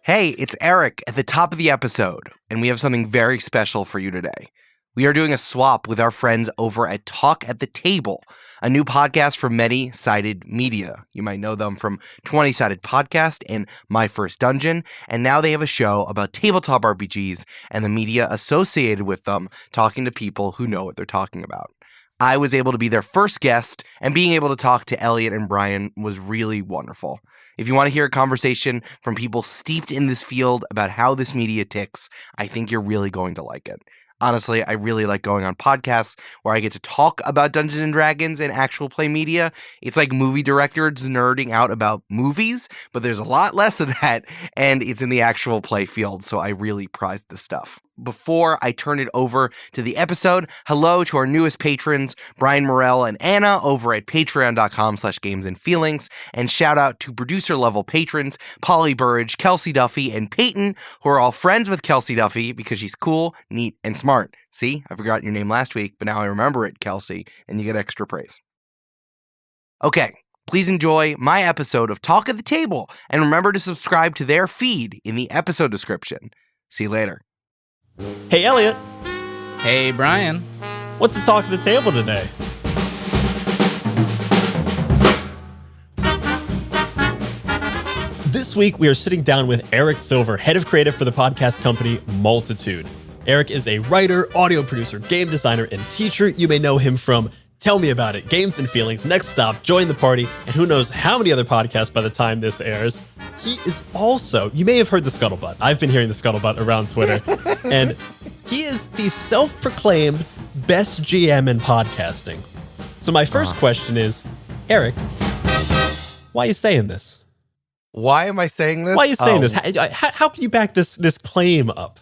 Hey, it's Eric at the top of the episode, and we have something very special for you today. We are doing a swap with our friends over at Talk at the Table, a new podcast from Many-Sided Media. You might know them from 20-Sided Podcast and My First Dungeon, and now they have a show about tabletop RPGs and the media associated with them, talking to people who know what they're talking about. I was able to be their first guest, and being able to talk to Elliot and Brian was really wonderful. If you want to hear a conversation from people steeped in this field about how this media ticks, I think you're really going to like it. Honestly, I really like going on podcasts where I get to talk about Dungeons and Dragons and actual play media. It's like movie directors nerding out about movies, but there's a lot less of that, and it's in the actual play field, so I really prize this stuff. Before I turn it over to the episode, hello to our newest patrons, Brian Morell and Anna over at patreon.com/gamesandfeelings, and shout out to producer level patrons, Polly Burridge, Kelsey Duffy, and Peyton, who are all friends with Kelsey Duffy because she's cool, neat, and smart. See, I forgot your name last week, but now I remember it, Kelsey, and you get extra praise. Okay. Please enjoy my episode of Talk at the Table, and remember to subscribe to their feed in the episode description. See you later. Hey, Elliot. Hey, Brian. What's the talk of the table today? This week, we are sitting down with Eric Silver, head of creative for the podcast company Multitude. Eric is a writer, audio producer, game designer, and teacher. You may know him from Tell Me About It, Games and Feelings, Next Stop, Join the Party, and who knows how many other podcasts by the time this airs. He is also, you may have heard the scuttlebutt. I've been hearing the scuttlebutt around Twitter. And he is the self-proclaimed best GM in podcasting. So my first question is, Eric, why are you saying this? Why am I saying this? Why are you saying this? How can you back this claim up?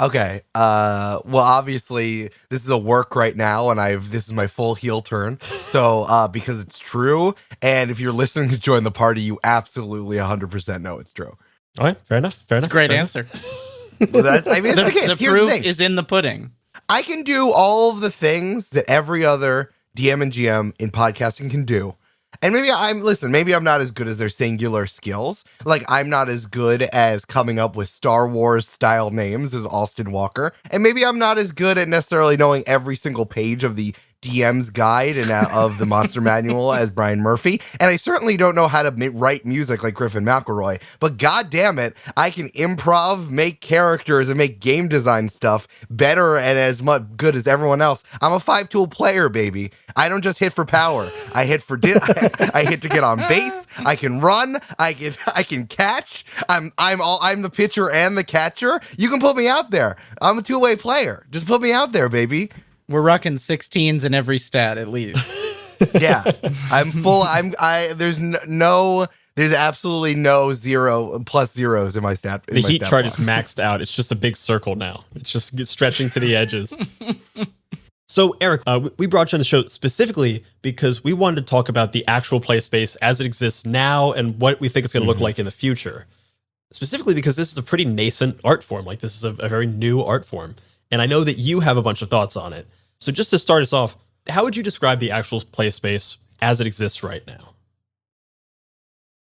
Okay. Well, obviously, this is a work right now, and this is my full heel turn. So, because it's true, and if you're listening to Join the Party, you absolutely 100% know it's true. All right, fair enough. Great answer. Well, the proof is in the pudding. I can do all of the things that every other DM and GM in podcasting can do. And maybe I'm not as good as their singular skills. Like, I'm not as good as coming up with Star Wars style names as Austin Walker. And maybe I'm not as good at necessarily knowing every single page of the DM's guide and of the Monster Manual as Brian Murphy. And I certainly don't know how to write music like Griffin McElroy. But god damn it, I can improv, make characters, and make game design stuff better and as much good as everyone else. I'm a 5-tool player, baby. I don't just hit for power. I hit for I hit to get on base. I can run. I can catch. I'm the pitcher and the catcher. You can put me out there. I'm a two-way player. Just put me out there, baby. We're rocking 16s in every stat at least. Yeah, I'm full. There's absolutely no plus zeros in my stat. The heat chart is maxed out. It's just a big circle now. It's just stretching to the edges. So, Eric, we brought you on the show specifically because we wanted to talk about the actual play space as it exists now and what we think it's going to look like in the future. Specifically because this is a pretty nascent art form. Like, this is a very new art form. And I know that you have a bunch of thoughts on it. So just to start us off, how would you describe the actual play space as it exists right now?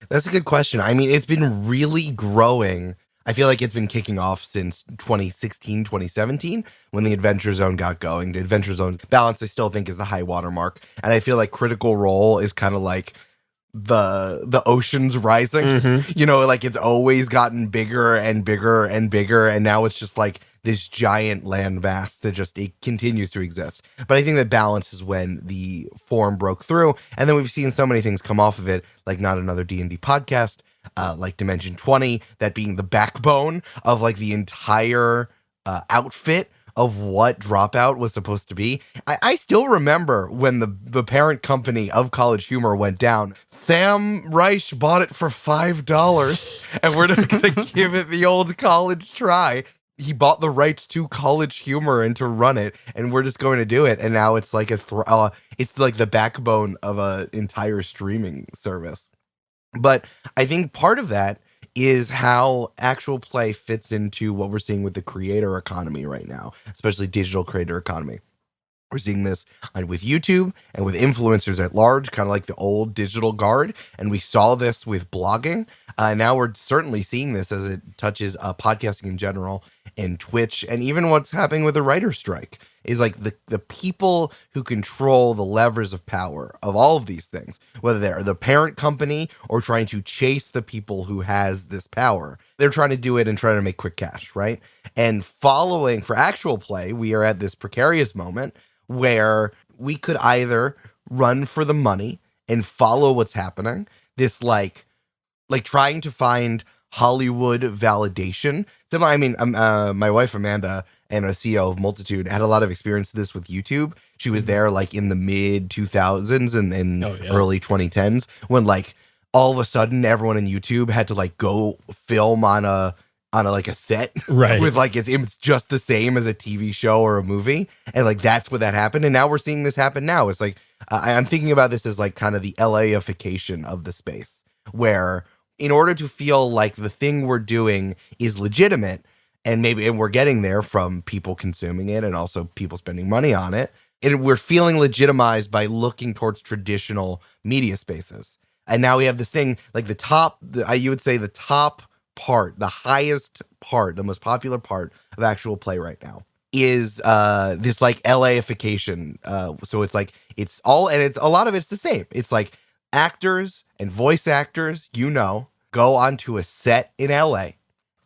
That's a good question. I mean, it's been really growing. I feel like it's been kicking off since 2016, 2017, when the Adventure Zone got going. The Adventure Zone balance, I still think, is the high water mark. And I feel like Critical Role is kind of like the oceans rising. Mm-hmm. You know, like it's always gotten bigger and bigger and bigger. And now it's just like this giant land mass that it continues to exist. But I think that balance is when the form broke through. And then we've seen so many things come off of it, like Not Another D&D Podcast, like Dimension 20, that being the backbone of like the entire outfit of what Dropout was supposed to be. I still remember when the parent company of College Humor went down. Sam Reich bought it for $5, and we're just going to give it the old college try. He bought the rights to College Humor and to run it, and we're just going to do it. And now it's like it's like the backbone of an entire streaming service. But I think part of that is how actual play fits into what we're seeing with the creator economy right now, especially digital creator economy. We're seeing this with YouTube and with influencers at large, kind of like the old digital guard. And we saw this with blogging. Now we're certainly seeing this as it touches podcasting in general and Twitch, and even what's happening with the writer's strike is like the people who control the levers of power of all of these things, whether they're the parent company or trying to chase the people who has this power. They're trying to do it and trying to make quick cash, right? And following for actual play, we are at this precarious moment where we could either run for the money and follow what's happening, this like trying to find Hollywood validation. So, I mean, my wife Amanda and a CEO of Multitude had a lot of experience with this with YouTube. She was there like in the mid 2000s and early 2010s when like all of a sudden everyone in YouTube had to like go film on a like a set, right? With like it's just the same as a TV show or a movie, and like that's what that happened. And now we're seeing this happen now. It's like I'm thinking about this as like kind of the LA-ification of the space, where in order to feel like the thing we're doing is legitimate, and we're getting there from people consuming it and also people spending money on it, and we're feeling legitimized by looking towards traditional media spaces. And now we have this thing like you would say the top part, the highest part, the most popular part of actual play right now is this like LA-ification. So it's like it's all, and it's a lot of it's the same. It's like actors and voice actors, go onto a set in LA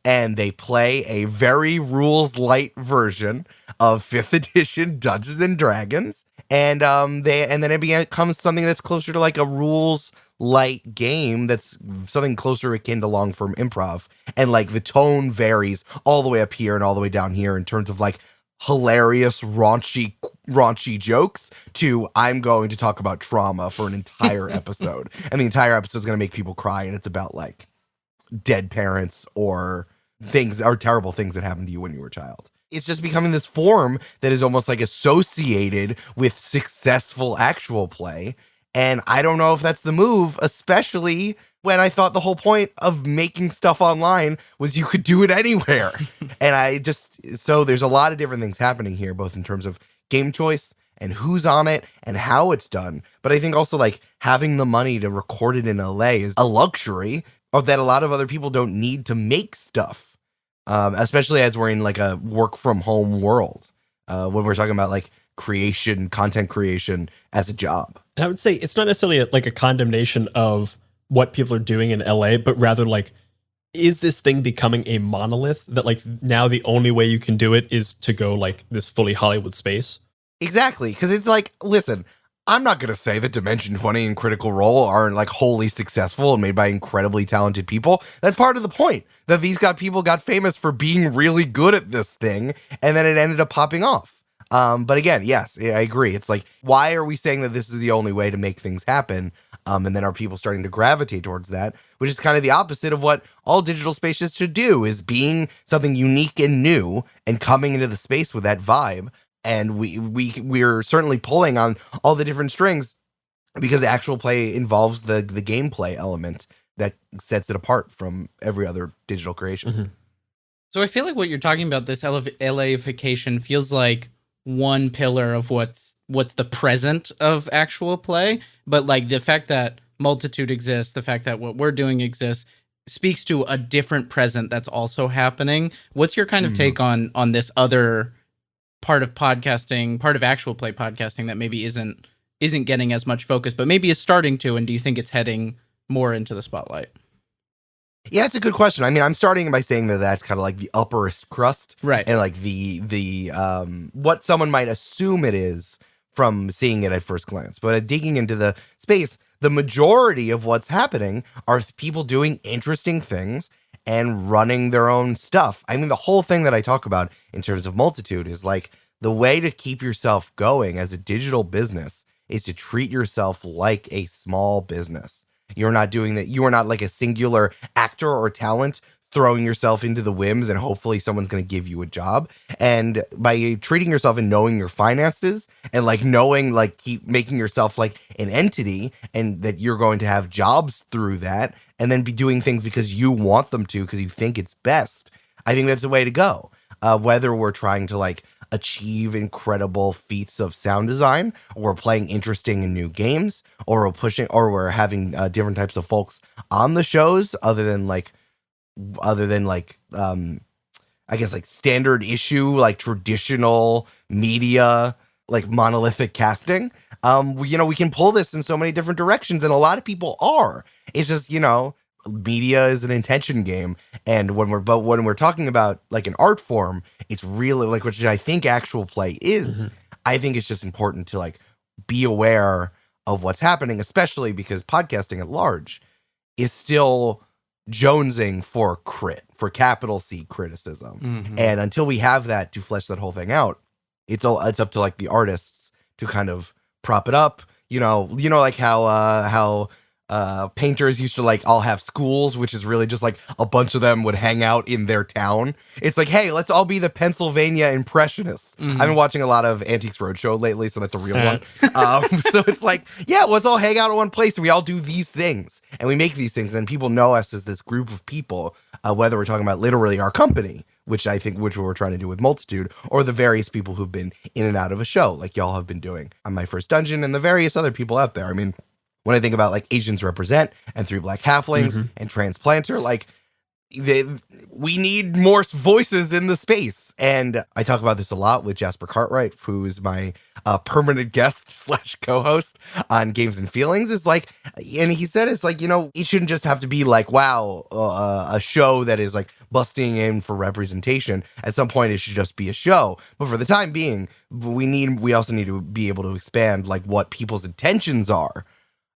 and they play a very rules light version of 5th edition Dungeons and Dragons, and then it becomes something that's closer to like a rules light game, that's something closer akin to long form improv, and like the tone varies all the way up here and all the way down here in terms of like hilarious raunchy jokes to I'm going to talk about trauma for an entire episode, and the entire episode is going to make people cry, and it's about like dead parents or terrible things that happened to you when you were a child. It's just becoming this form that is almost like associated with successful actual play. And I don't know if that's the move, especially when I thought the whole point of making stuff online was you could do it anywhere. And so there's a lot of different things happening here, both in terms of game choice and who's on it and how it's done. But I think also like having the money to record it in LA is a luxury that a lot of other people don't need to make stuff. Especially as we're in like a work from home world, when we're talking about like content creation as a job. And I would say it's not necessarily like a condemnation of what people are doing in LA, but rather like, is this thing becoming a monolith that like now the only way you can do it is to go like this fully Hollywood space? Exactly. Because it's like, listen, I'm not going to say that Dimension 20 and Critical Role aren't like wholly successful and made by incredibly talented people. That's part of the point, that these people got famous for being really good at this thing, and then it ended up popping off. But again, yes, I agree. It's like, why are we saying that this is the only way to make things happen? And then are people starting to gravitate towards that, which is kind of the opposite of what all digital spaces should do, is being something unique and new and coming into the space with that vibe. And we're certainly pulling on all the different strings because actual play involves the gameplay element that sets it apart from every other digital creation. Mm-hmm. So I feel like what you're talking about, this LA-ification, feels like one pillar of what's the present of actual play, but like the fact that Multitude exists, the fact that what we're doing exists, speaks to a different present that's also happening. What's your kind of take on this other part of podcasting, part of actual play podcasting that maybe isn't getting as much focus, but maybe is starting to? And do you think it's heading more into the spotlight? Yeah, it's a good question. I mean, I'm starting by saying that that's kind of like the upperest crust, right? And like the what someone might assume it is from seeing it at first glance. But digging into the space, the majority of what's happening are people doing interesting things and running their own stuff. I mean, the whole thing that I talk about in terms of Multitude is like the way to keep yourself going as a digital business is to treat yourself like a small business. You're not doing that. You are not like a singular actor or talent throwing yourself into the whims and hopefully someone's going to give you a job. And by treating yourself and knowing your finances and like knowing, like keep making yourself like an entity and that you're going to have jobs through that and then be doing things because you want them to, because you think it's best. I think that's the way to go. Whether we're trying to like achieve incredible feats of sound design, or we're playing interesting and new games, or we're having different types of folks on the shows other than I guess like standard issue, like traditional media, like monolithic casting. We can pull this in so many different directions, and a lot of people are. It's just, media is an intention game, and when we're talking about like an art form, it's really like, which I think actual play is. I think it's just important to like be aware of what's happening, especially because podcasting at large is still jonesing for capital C criticism. And until we have that to flesh that whole thing out, it's up to like the artists to kind of prop it up. Like how painters used to like all have schools, which is really just like a bunch of them would hang out in their town. It's like, hey, let's all be the Pennsylvania Impressionists. I've been watching a lot of Antiques Roadshow lately, so that's a real one. So it's like, yeah, let's all hang out in one place and we all do these things and we make these things, and people know us as this group of people, whether we're talking about literally our company, which we're trying to do with Multitude, or the various people who've been in and out of a show like y'all have been doing on My First Dungeon and the various other people out there. I mean, when I think about like Asians Represent and Three Black Halflings and Transplanter, like we need more voices in the space. And I talk about this a lot with Jasper Cartwright, who is my permanent guest / co-host on Games and Feelings. Is like, and he said it's like, it shouldn't just have to be like, wow, a show that is like busting in for representation. At some point, it should just be a show. But for the time being, we also need to be able to expand like what people's intentions are.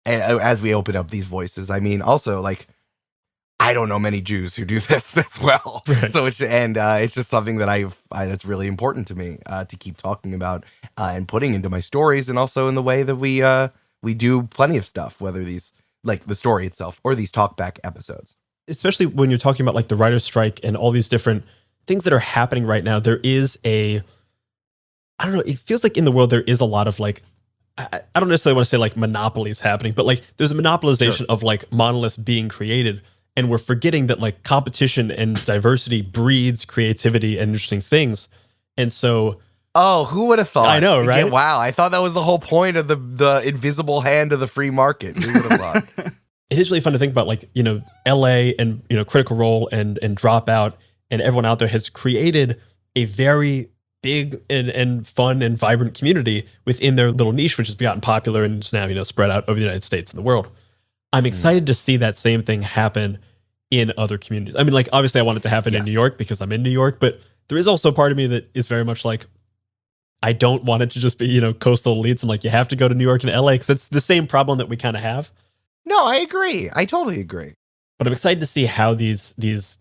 And as we open up these voices, I mean, also like, I don't know many Jews who do this as well. Right. So it's just something that that's really important to me to keep talking about and putting into my stories, and also in the way that we do plenty of stuff, whether these like the story itself or these talkback episodes. Especially when you're talking about like the writer's strike and all these different things that are happening right now, there is I don't know, it feels like in the world there is a lot of like, I don't necessarily want to say like monopolies happening, but like there's a monopolization of like monoliths being created, and we're forgetting that like competition and diversity breeds creativity and interesting things. And so, who would have thought? I know, right? Wow, I thought that was the whole point of the invisible hand of the free market. Who would have thought? It is really fun to think about, like, LA and Critical Role and Dropout and everyone out there has created a very big and fun and vibrant community within their little niche, which has gotten popular and is now, spread out over the United States and the world. I'm excited to see that same thing happen in other communities. I mean, like, obviously I want it to happen in New York because I'm in New York, but there is also a part of me that is very much like, I don't want it to just be, coastal elites and like, you have to go to New York and LA, because that's the same problem that we kind of have. No, I agree. I totally agree. But I'm excited to see how these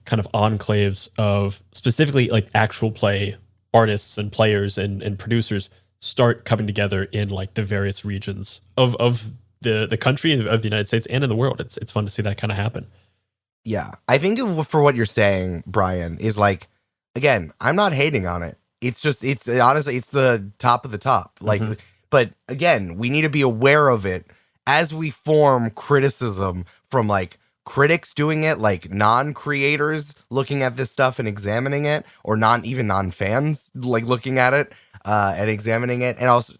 kind of enclaves of specifically like actual play artists and players and producers start coming together in like the various regions of the country, of the United States, and in the world. It's fun to see that kind of happen. Yeah. I think for what you're saying, Brian, is like, again, I'm not hating on it. It's honestly, it's the top of the top. Like, but again, we need to be aware of it as we form criticism from like critics doing it, like non-creators looking at this stuff and examining it, or even non-fans like looking at it and examining it. And also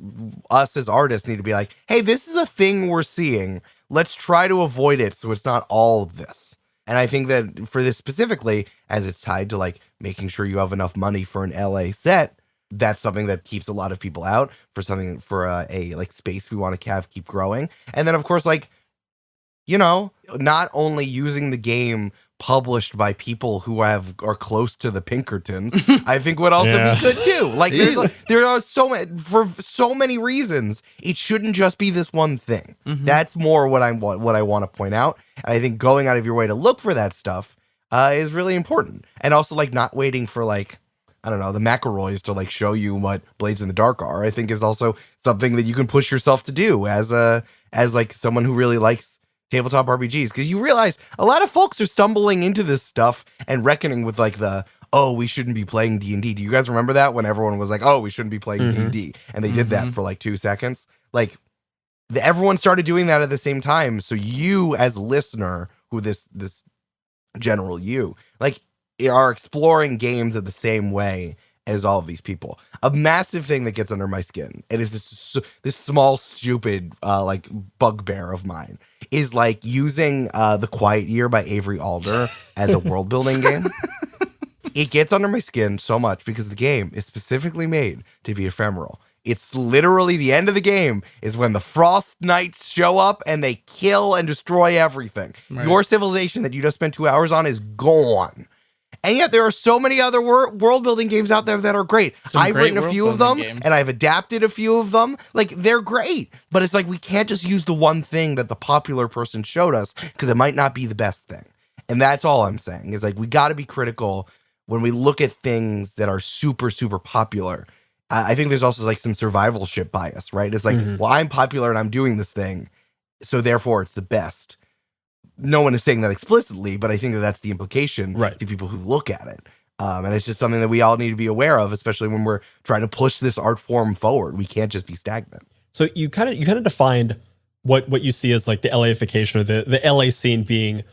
us as artists need to be like, hey, this is a thing we're seeing. Let's try to avoid it so it's not all this. And I think that for this specifically, as it's tied to like making sure you have enough money for an LA set, that's something that keeps a lot of people out for a like space we want to keep growing. And then of course, like, not only using the game published by people who are close to the Pinkertons, I think would also be good too. Like there are for so many reasons, it shouldn't just be this one thing. That's more what I want to point out. And I think going out of your way to look for that stuff is really important. And also like not waiting for like, I don't know, the McElroys to like show you what Blades in the Dark are, I think is also something that you can push yourself to do as like someone who really likes tabletop RPGs, because you realize a lot of folks are stumbling into this stuff and reckoning with like we shouldn't be playing D&D. Do you guys remember that when everyone was like, we shouldn't be playing D&D, and they did that for like 2 seconds? Like everyone started doing that at the same time. So you as a listener, who this general you like, are exploring games at the same way as all of these people. A massive thing that gets under my skin, and is this small, stupid, like bugbear of mine, is like using The Quiet Year by Avery Alder as a world building game. It gets under my skin so much because the game is specifically made to be ephemeral. It's literally the end of the game is when the Frost Knights show up and they kill and destroy everything. Right. Your civilization that you just spent 2 hours on is gone. And yet there are so many other world building games out there that are great. I've written a few of them and I've adapted a few of them. Like, they're great, but it's like we can't just use the one thing that the popular person showed us because it might not be the best thing. And that's all I'm saying is like we got to be critical when we look at things that are super, super popular. I think there's also like some survivalship bias, right? It's like, well, I'm popular and I'm doing this thing, so therefore it's the best. No one is saying that explicitly, but I think that that's the implication to people who look at it. And it's just something that we all need to be aware of, especially when we're trying to push this art form forward. We can't just be stagnant. So you kind of defined what you see as like the LA-ification or the LA scene being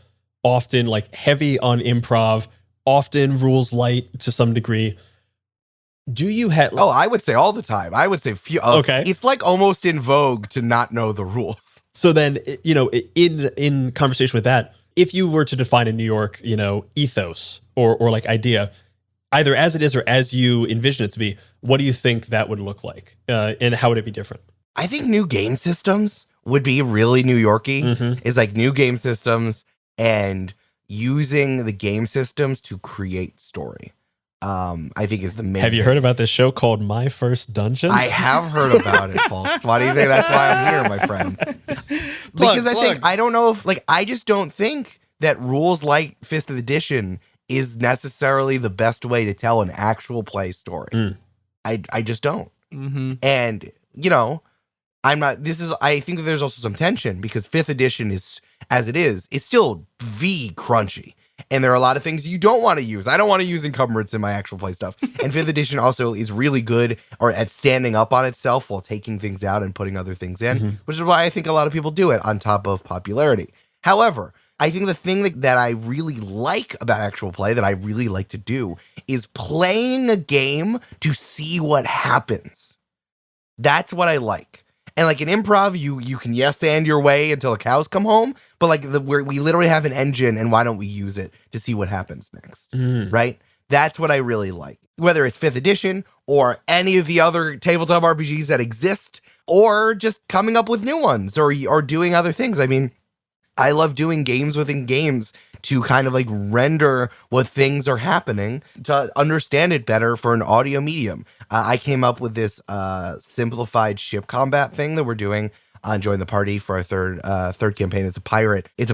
often like heavy on improv, often rules light to some degree. Do you have... I would say all the time. I would say few. Okay. It's like almost in vogue to not know the rules. So then, you know, in conversation with that, if you were to define a New York, you know, ethos or like idea, either as it is or as you envision it to be, what do you think that would look like? And how would it be different? I think new game systems would be really New York-y. It's like new game systems and using the game systems to create story. I think is the main. Have you heard about this show called My First Dungeon? I have heard about it, folks. Why do you think that's why I'm here, my friends? Because I think, I don't know if, like, I just don't think that rules like 5th edition is necessarily the best way to tell an actual play story. I just don't. And, you know, I think that there's also some tension because 5th edition is, as it is, it's still crunchy. And there are a lot of things you don't want to use. I don't want to use encumbrance in my actual play stuff. And 5th edition also is really good at standing up on itself while taking things out and putting other things in, which is why I think a lot of people do it on top of popularity. However, I think the thing that I really like about actual play, that I really like to do, is playing a game to see what happens. That's what I like. And like in improv, you can yes and your way until the cows come home. But like we literally have an engine, and why don't we use it to see what happens next? Right? That's what I really like. Whether it's 5th edition or any of the other tabletop RPGs that exist, or just coming up with new ones or doing other things. I mean, I love doing games within games to kind of like render what things are happening to understand it better for an audio medium. I came up with this simplified ship combat thing that we're doing on Join the Party for our third campaign. It's a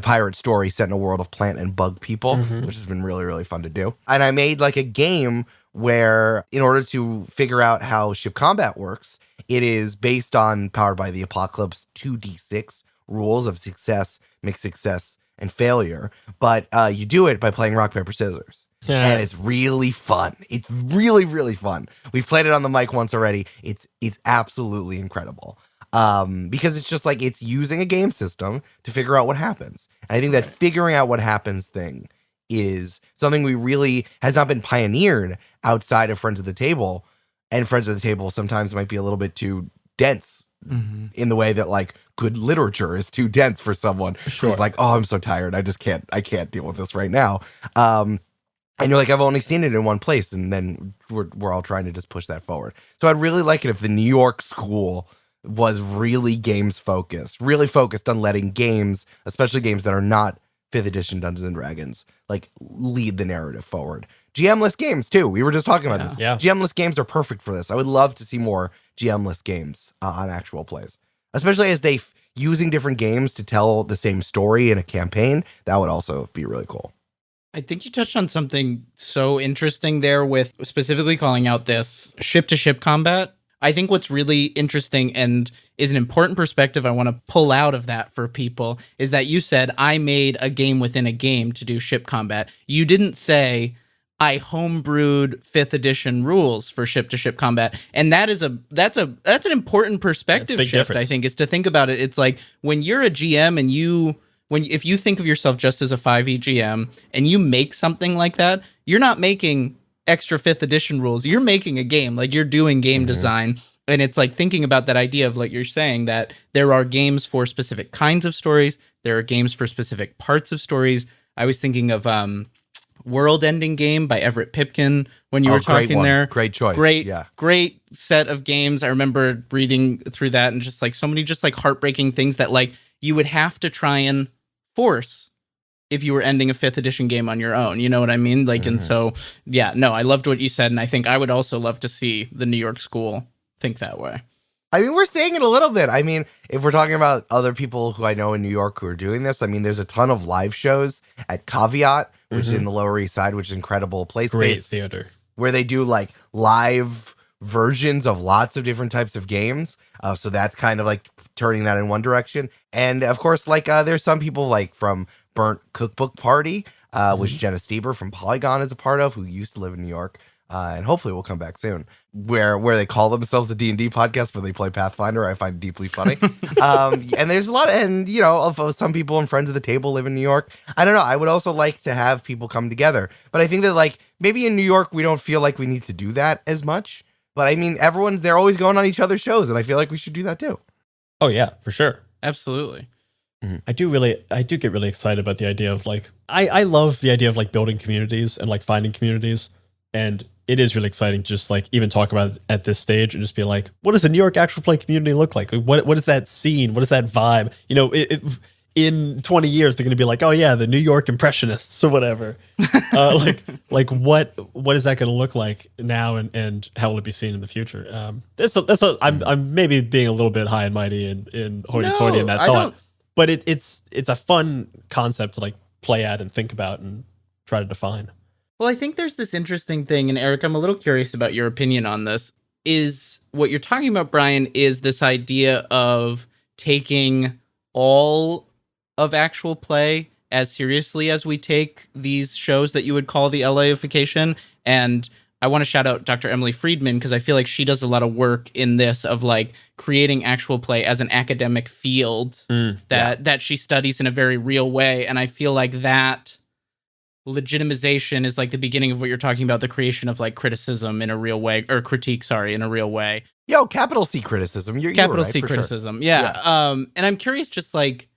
pirate story set in a world of plant and bug people, which has been really, really fun to do. And I made like a game where, in order to figure out how ship combat works, it is based on Powered by the Apocalypse 2d6 rules of success, mixed success, and failure. But you do it by playing rock, paper, scissors. And it's really fun. It's really, really fun. We've played it on the mic once already. It's absolutely incredible. Because it's just like it's using a game system to figure out what happens. And I think that figuring out what happens thing is something we really has not been pioneered outside of Friends of the Table. And Friends of the Table sometimes might be a little bit too dense in the way that like good literature is too dense for someone who's like, oh, I'm so tired. I can't deal with this right now. And you're like, I've only seen it in one place. And then we're all trying to just push that forward. So I'd really like it if the New York school was really games focused, really focused on letting games, especially games that are not 5th edition Dungeons and Dragons, like lead the narrative forward. GM-less games too. We were just talking about this. Yeah. GM-less games are perfect for this. I would love to see more GM-less games on actual plays, especially as they using different games to tell the same story in a campaign. That would also be really cool. I think you touched on something so interesting there with specifically calling out this ship-to-ship combat. I think what's really interesting and is an important perspective I want to pull out of that for people is that you said, I made a game within a game to do ship combat. You didn't say, I homebrewed 5th edition rules for ship-to-ship combat. And that's an important perspective shift, difference. I think, is to think about it. It's like when you're a GM and if you think of yourself just as a 5e GM and you make something like that, you're not making extra 5th edition rules. You're making a game, like you're doing game design. And it's like thinking about that idea of like you're saying that there are games for specific kinds of stories. There are games for specific parts of stories. I was thinking of World Ending Game by Everett Pipkin when you were talking there. Great choice. Great set of games. I remember reading through that and just like so many just like heartbreaking things that like you would have to try and force if you were ending a 5th edition game on your own. You know what I mean? Like, and so, yeah, no, I loved what you said. And I think I would also love to see the New York school think that way. I mean, we're saying it a little bit. I mean, if we're talking about other people who I know in New York who are doing this, I mean, there's a ton of live shows at Caveat, which is in the Lower East Side, which is incredible place. Great theater. Where they do like live versions of lots of different types of games. So that's kind of like turning that in one direction. And of course, like there's some people like from Burnt Cookbook Party, which Jenna Stieber from Polygon is a part of, who used to live in New York. And hopefully will come back soon, where they call themselves a D&D podcast, but they play Pathfinder. I find deeply funny. And there's a lot and you know, of some people and friends of the table live in New York. I don't know. I would also like to have people come together, but I think that like maybe in New York, we don't feel like we need to do that as much. But I mean, they're always going on each other's shows, and I feel like we should do that too. Oh yeah, for sure. Absolutely. I do get really excited about the idea of like, I love the idea of like building communities and like finding communities. And it is really exciting to just like even talk about it at this stage and just be like, what does the New York actual play community look like? What is that scene? What is that vibe? You know, in 20 years, they're going to be like, oh yeah, the New York Impressionists or whatever. Like what is that going to look like now and how will it be seen in the future? I'm maybe being a little bit high and mighty and hoity-toity in that thought, but it's a fun concept to like play at and think about and try to define. Well, I think there's this interesting thing, and Eric, I'm a little curious about your opinion on this, is what you're talking about, Brian, is this idea of taking all of actual play as seriously as we take these shows that you would call the LA-ification. And I want to shout out Dr. Emily Friedman, because I feel like she does a lot of work in this of like creating actual play as an academic field that she studies in a very real way. And I feel like that legitimization is like the beginning of what you're talking about, the creation of like criticism in a real way, or critique, in a real way. Yo, capital C criticism. Capital right, C criticism. Sure. Yeah. And I'm curious, just like,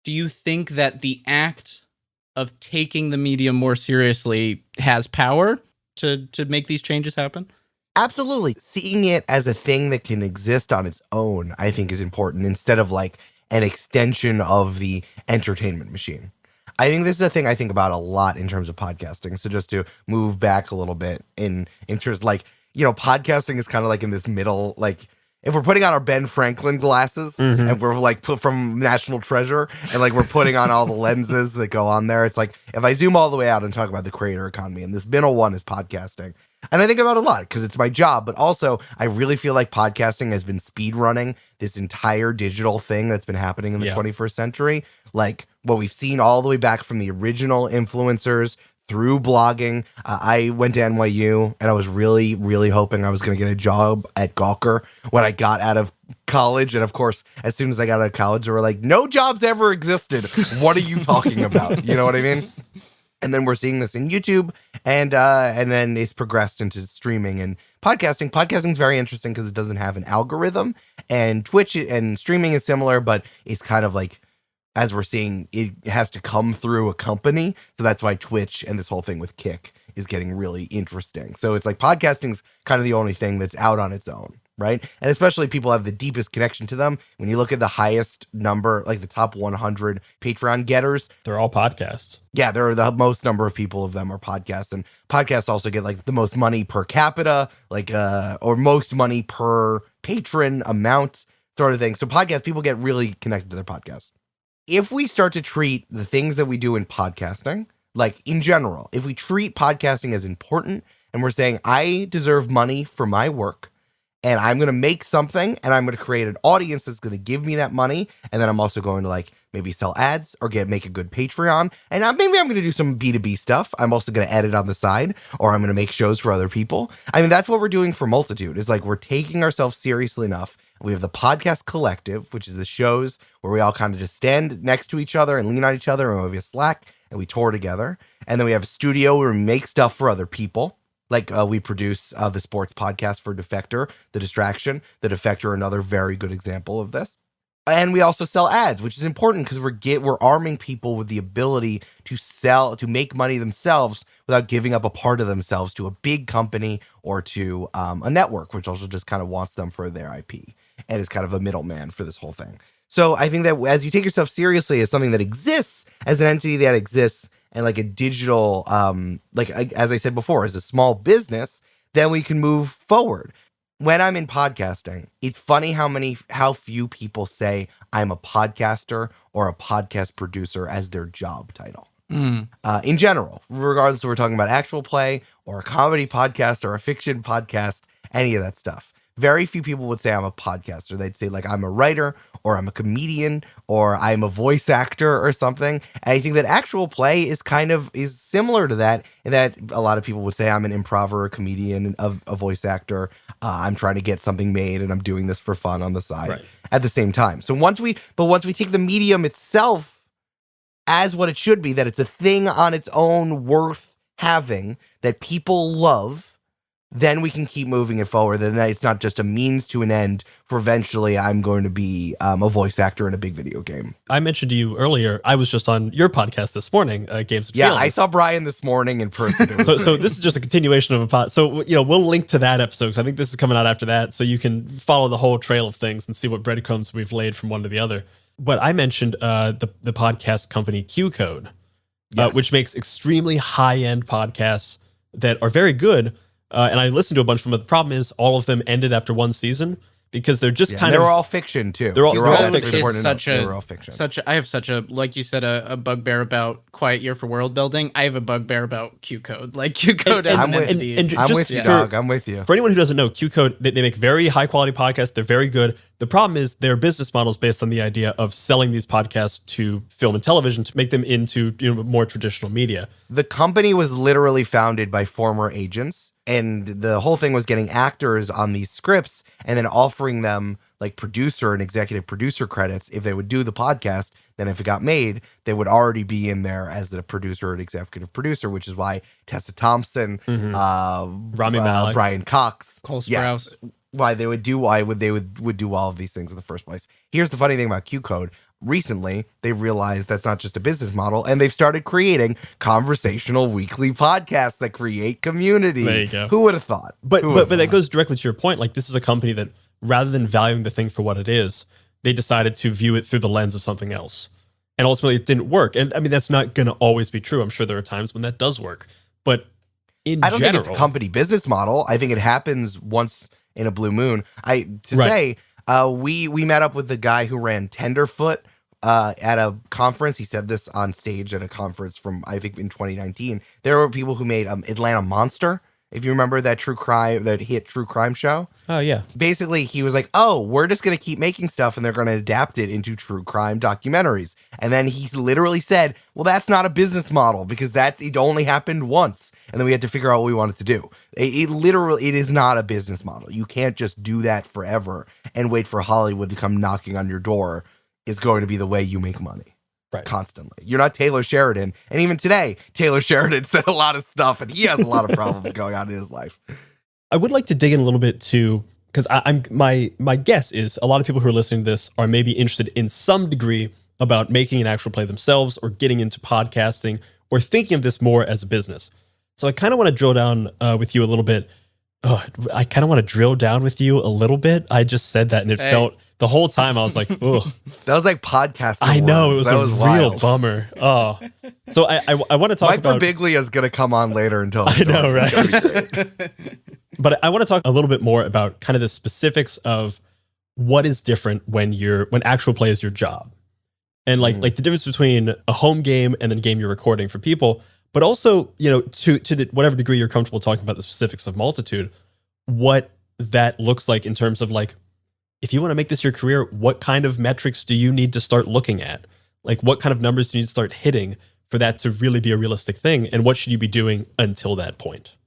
do you think that the act of taking the medium more seriously has power to make these changes happen? Absolutely. Seeing it as a thing that can exist on its own, I think, is important instead of like an extension of the entertainment machine. I think this is a thing I think about a lot in terms of podcasting. So just to move back a little bit in terms of like, you know, podcasting is kind of like in this middle, like if we're putting on our Ben Franklin glasses and we're like put from National Treasure and like we're putting on all the lenses that go on there, it's like if I zoom all the way out and talk about the creator economy, and this middle one is podcasting. And I think about it a lot because it's my job, but also I really feel like podcasting has been speed running this entire digital thing that's been happening in the 21st century. Like what we've seen all the way back from the original influencers through blogging. I went to NYU and I was really, really hoping I was going to get a job at Gawker when I got out of college. And of course, as soon as I got out of college, they were like, no jobs ever existed. What are you talking about? You know what I mean? And then we're seeing this in YouTube, and then it's progressed into streaming and podcasting. Podcasting is very interesting because it doesn't have an algorithm, and Twitch and streaming is similar, but it's kind of like, as we're seeing, it has to come through a company. So that's why Twitch and this whole thing with Kick is getting really interesting. So it's like podcasting's kind of the only thing that's out on its own, right? And especially people have the deepest connection to them. When you look at the highest number, like the top 100 Patreon getters, they're all podcasts. Yeah, there are the most number of people of them are podcasts, and podcasts also get like the most money per capita, like or most money per patron amount, sort of thing. So podcasts, people get really connected to their podcasts. If we start to treat the things that we do in podcasting, like in general, if we treat podcasting as important and we're saying, I deserve money for my work and I'm going to make something and I'm going to create an audience that's going to give me that money. And then I'm also going to like maybe sell ads or make a good Patreon. And maybe I'm going to do some B2B stuff. I'm also going to edit on the side, or I'm going to make shows for other people. I mean, that's what we're doing for Multitude, is like we're taking ourselves seriously enough. We have the podcast collective, which is the shows where we all kind of just stand next to each other and lean on each other, and we have a Slack and we tour together. And then we have a studio where we make stuff for other people. Like we produce the sports podcast for Defector, The Distraction. The Defector, another very good example of this. And we also sell ads, which is important because we're arming people with the ability to make money themselves without giving up a part of themselves to a big company or to a network, which also just kind of wants them for their IP and is kind of a middleman for this whole thing. So I think that as you take yourself seriously as something that exists, as an entity that exists, and like a digital, as I said before, as a small business, then we can move forward. When I'm in podcasting, it's funny how few people say I'm a podcaster or a podcast producer as their job title. In general, regardless if we're talking about actual play or a comedy podcast or a fiction podcast, any of that stuff. Very few people would say I'm a podcaster. They'd say like I'm a writer or I'm a comedian or I'm a voice actor or something. And I think that actual play is similar to that, in that a lot of people would say I'm an improver, a comedian, a voice actor. I'm trying to get something made and I'm doing this for fun on the side at the same time. So once we take the medium itself as what it should be, that it's a thing on its own worth having that people love, then we can keep moving it forward. Then it's not just a means to an end for eventually I'm going to be a voice actor in a big video game. I mentioned to you earlier, I was just on your podcast this morning, Games and Feelings. Yeah, I saw Brian this morning in person. so this is just a continuation of a pod. So, we'll link to that episode because I think this is coming out after that. So you can follow the whole trail of things and see what breadcrumbs we've laid from one to the other. But I mentioned the podcast company Q Code, which makes extremely high-end podcasts that are very good. And I listened to a bunch of them, but the problem is all of them ended after one season because they're just they were all fiction too. They're all fiction. They were all fiction. I have such a, like you said, a bugbear about Quiet Year for World Building. I have a bugbear about Q Code. Like Q Code as an entity. I'm with you, dog. I'm with you. For anyone who doesn't know, Q Code, they make very high quality podcasts. They're very good. The problem is their business model is based on the idea of selling these podcasts to film and television to make them into more traditional media. The company was literally founded by former agents. And the whole thing was getting actors on these scripts and then offering them like producer and executive producer credits if they would do the podcast. Then if it got made, they would already be in there as a producer and executive producer, which is why Tessa Thompson, Rami Malek, Brian Cox, Cole Sprouse. Yes, why they would do all of these things in the first place. Here's the funny thing about Q Code. Recently, they realized that's not just a business model, and they've started creating conversational weekly podcasts that create community. There you go. Who would have thought? But that goes directly to your point. Like, this is a company that, rather than valuing the thing for what it is, they decided to view it through the lens of something else. And ultimately, it didn't work. And I mean, that's not going to always be true. I'm sure there are times when that does work. But I don't think it's a company business model. I think it happens once in a blue moon. We met up with the guy who ran Tenderfoot at a conference. He said this on stage at a conference from, I think, in 2019. There were people who made Atlanta Monster, if you remember that hit true crime show. Oh, yeah. Basically, he was like, oh, we're just going to keep making stuff and they're going to adapt it into true crime documentaries. And then he literally said, well, that's not a business model because it only happened once. And then we had to figure out what we wanted to do. It is not a business model. You can't just do that forever and wait for Hollywood to come knocking on your door. Is going to be the way you make money. Right. Constantly. You're not Taylor Sheridan. And even today, Taylor Sheridan said a lot of stuff and he has a lot of problems going on in his life. I would like to dig in a little bit too, because my guess is a lot of people who are listening to this are maybe interested in some degree about making an actual play themselves or getting into podcasting or thinking of this more as a business. So I kind of want to drill down with you a little bit. I kind of want to drill down with you a little bit. I just said that and it felt... The whole time I was like, ugh. That was like podcast. I know, it was a real wild. Bummer. Oh, so I want to talk Mike about... Mike Birbiglia is going to come on later and tell us. I know, right? But I want to talk a little bit more about kind of the specifics of what is different when actual play is your job. And like the difference between a home game and then a game you're recording for people, but also, to whatever degree you're comfortable talking about the specifics of Multitude, what that looks like in terms of like, if you want to make this your career, what kind of metrics do you need to start looking at? Like, what kind of numbers do you need to start hitting for that to really be a realistic thing? And what should you be doing until that point?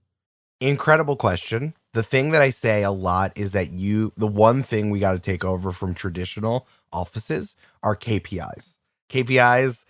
Incredible question. The thing that I say a lot is that the one thing we got to take over from traditional offices are KPIs. KPIs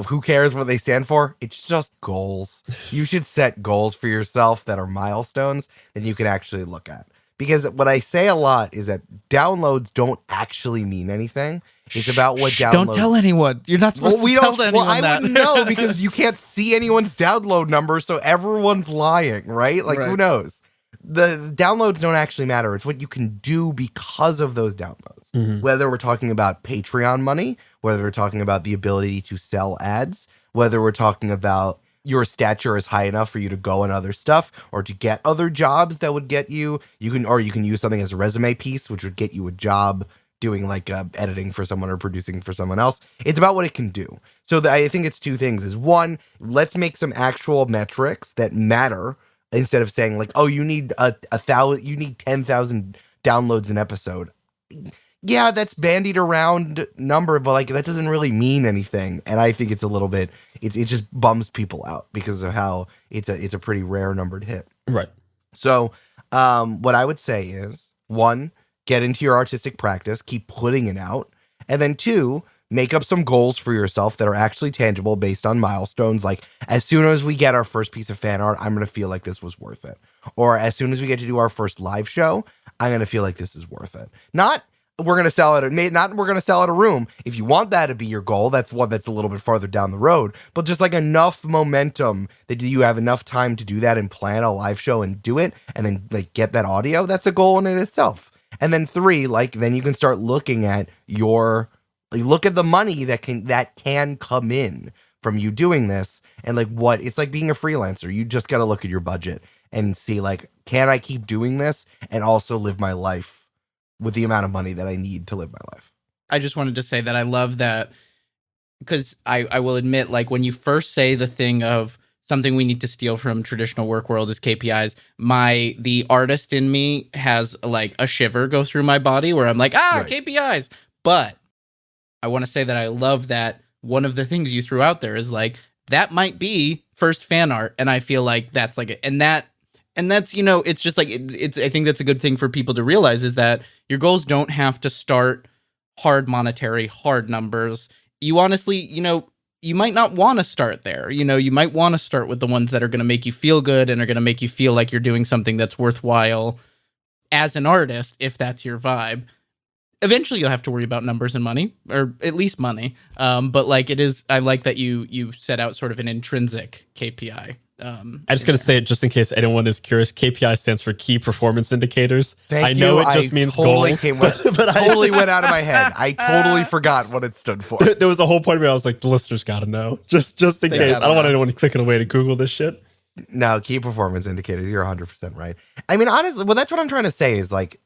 Who cares what they stand for? It's just goals. You should set goals for yourself that are milestones that you can actually look at. Because what I say a lot is that downloads don't actually mean anything. It's about what downloads. Don't tell anyone. You're not supposed to tell anyone I that. wouldn't know because you can't see anyone's download number, so everyone's lying, right? Like, who knows? The downloads don't actually matter. It's what you can do because of those downloads. Mm-hmm. Whether we're talking about Patreon money, whether we're talking about the ability to sell ads, whether we're talking about your stature is high enough for you to go and other stuff or to get other jobs that would get you can use something as a resume piece, which would get you a job doing like editing for someone or producing for someone else. It's about what it can do. So I think it's two things. Is one, let's make some actual metrics that matter instead of saying like, oh, you need you need 10,000 downloads an episode. Yeah, that's bandied around number, but like that doesn't really mean anything. And I think it's a little bit, it just bums people out because of how it's a pretty rare number to hit. Right. So what I would say is, one, get into your artistic practice, keep putting it out. And then two, make up some goals for yourself that are actually tangible based on milestones. Like as soon as we get our first piece of fan art, I'm going to feel like this was worth it. Or as soon as we get to do our first live show, I'm going to feel like this is worth it. Not we're going to sell it. Not we're going to sell at a room. If you want that to be your goal, that's one that's a little bit farther down the road. But just like enough momentum that you have enough time to do that and plan a live show and do it, and then like get that audio. That's a goal in it itself. And then three, like then you can start looking at look at the money that can come in from you doing this, and like what it's like being a freelancer. You just got to look at your budget and see like, can I keep doing this and also live my life with the amount of money that I need to live my life. I just wanted to say that I love that because I will admit, like when you first say the thing of something we need to steal from traditional work world is KPIs, the artist in me has like a shiver go through my body where I'm like, right. KPIs. But I want to say that I love that one of the things you threw out there is like, that might be first fan art. And I feel like that's like, and that's, you know, it's just like, I think that's a good thing for people to realize is that your goals don't have to start hard monetary, hard numbers. You honestly, you know, you might not want to start there. You know, you might want to start with the ones that are going to make you feel good and are going to make you feel like you're doing something that's worthwhile as an artist, if that's your vibe. Eventually you'll have to worry about numbers and money, or at least money. But like I like that you set out sort of an intrinsic KPI. I just gotta say it just in case anyone is curious. KPI stands for key performance indicators. I know it just means totally goals, but I totally went out of my head. I totally forgot what it stood for. There was a whole point where I was like, the listeners gotta know, just in case. I don't want anyone clicking away to Google this shit. No, key performance indicators. You're 100% right. I mean, honestly, well, that's what I'm trying to say is like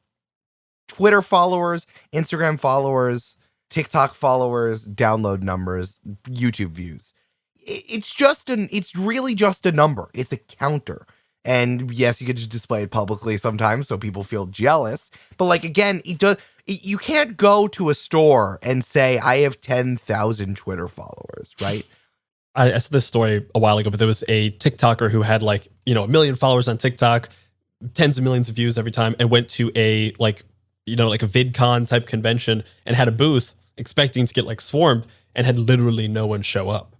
Twitter followers, Instagram followers, TikTok followers, download numbers, YouTube views. It's really just a number. It's a counter. And yes, you can just display it publicly sometimes so people feel jealous. But like, again, you can't go to a store and say, I have 10,000 Twitter followers, right? I said this story a while ago, but there was a TikToker who had like, you know, 1 million followers on TikTok, tens of millions of views every time, and went to a a VidCon type convention and had a booth expecting to get like swarmed and had literally no one show up.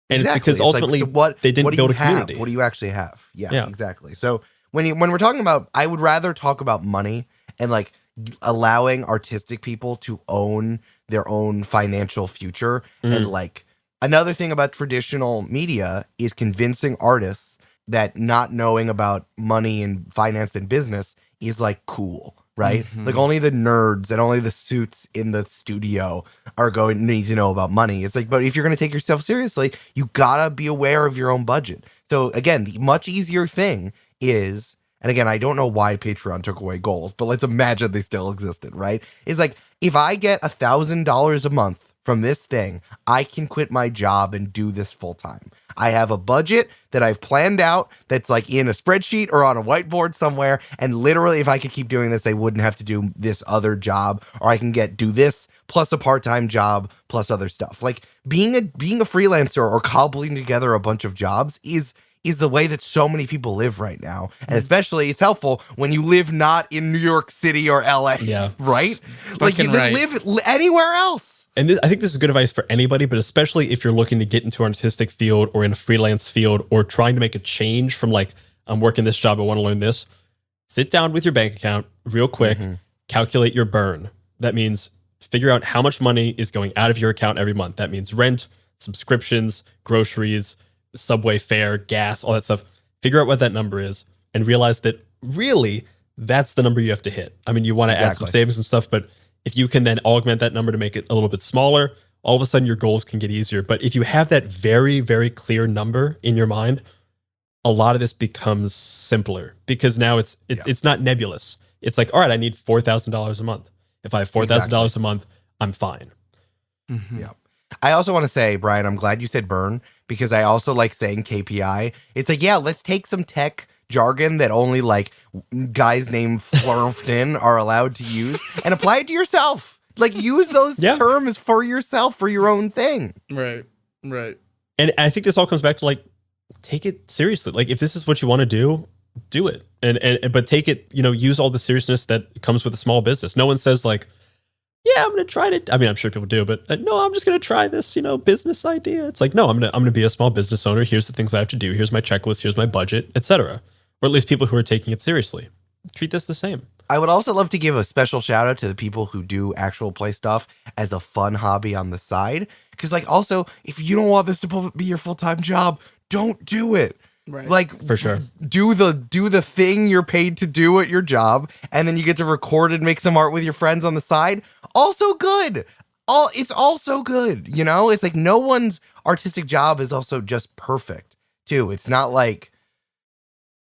And exactly. It's because ultimately they didn't build a community. What do you actually have? Yeah, exactly. So when we're talking about, I would rather talk about money and like allowing artistic people to own their own financial future. And like another thing about traditional media is convincing artists that not knowing about money and finance and business is like cool. Right? Mm-hmm. Like only the nerds and only the suits in the studio are going to need to know about money. It's like, but if you're going to take yourself seriously, you gotta be aware of your own budget. So again, the much easier thing is, and again, I don't know why Patreon took away goals, but let's imagine they still existed, right? It's like, if I get $1,000 a month from this thing, I can quit my job and do this full time. I have a budget that I've planned out that's like in a spreadsheet or on a whiteboard somewhere. And literally, if I could keep doing this, I wouldn't have to do this other job, or I can do this plus a part-time job plus other stuff. Like being a freelancer or cobbling together a bunch of jobs is is the way that so many people live right now. And especially it's helpful when you live not in New York City or LA. Yeah. Right? Like you right. live anywhere else. And I think this is good advice for anybody, but especially if you're looking to get into an artistic field or in a freelance field or trying to make a change from like, I'm working this job, I want to learn this. Sit down with your bank account real quick, calculate your burn. That means figure out how much money is going out of your account every month. That means rent, subscriptions, groceries, subway fare, gas, all that stuff. Figure out what that number is and realize that really that's the number you have to hit. I mean, you want to add some savings and stuff, but if you can then augment that number to make it a little bit smaller, all of a sudden your goals can get easier. But if you have that very, very clear number in your mind, a lot of this becomes simpler because now it's not nebulous. It's like, all right, I need $4,000 a month. If I have $4,000 a month, I'm fine. Yeah. I also want to say, Brian, I'm glad you said burn because I also like saying KPI. It's like, yeah, let's take some tech jargon that only like guys named Flaherty are allowed to use and apply it to yourself. Like use those terms for yourself, for your own thing. Right. And I think this all comes back to like, take it seriously. Like if this is what you want to do it. But take it, use all the seriousness that comes with a small business. No one says like, yeah, I'm going to try to, I mean, I'm sure people do, but no, I'm just going to try this, business idea. It's like, no, I'm going to be a small business owner. Here's the things I have to do. Here's my checklist. Here's my budget, etc. Or at least people who are taking it seriously. Treat this the same. I would also love to give a special shout out to the people who do actual play stuff as a fun hobby on the side. Because like also, if you don't want this to be your full-time job, don't do it. Right. Like for sure. Do the thing you're paid to do at your job, and then you get to record and make some art with your friends on the side. Also good. It's also good. It's like no one's artistic job is also just perfect too. It's not like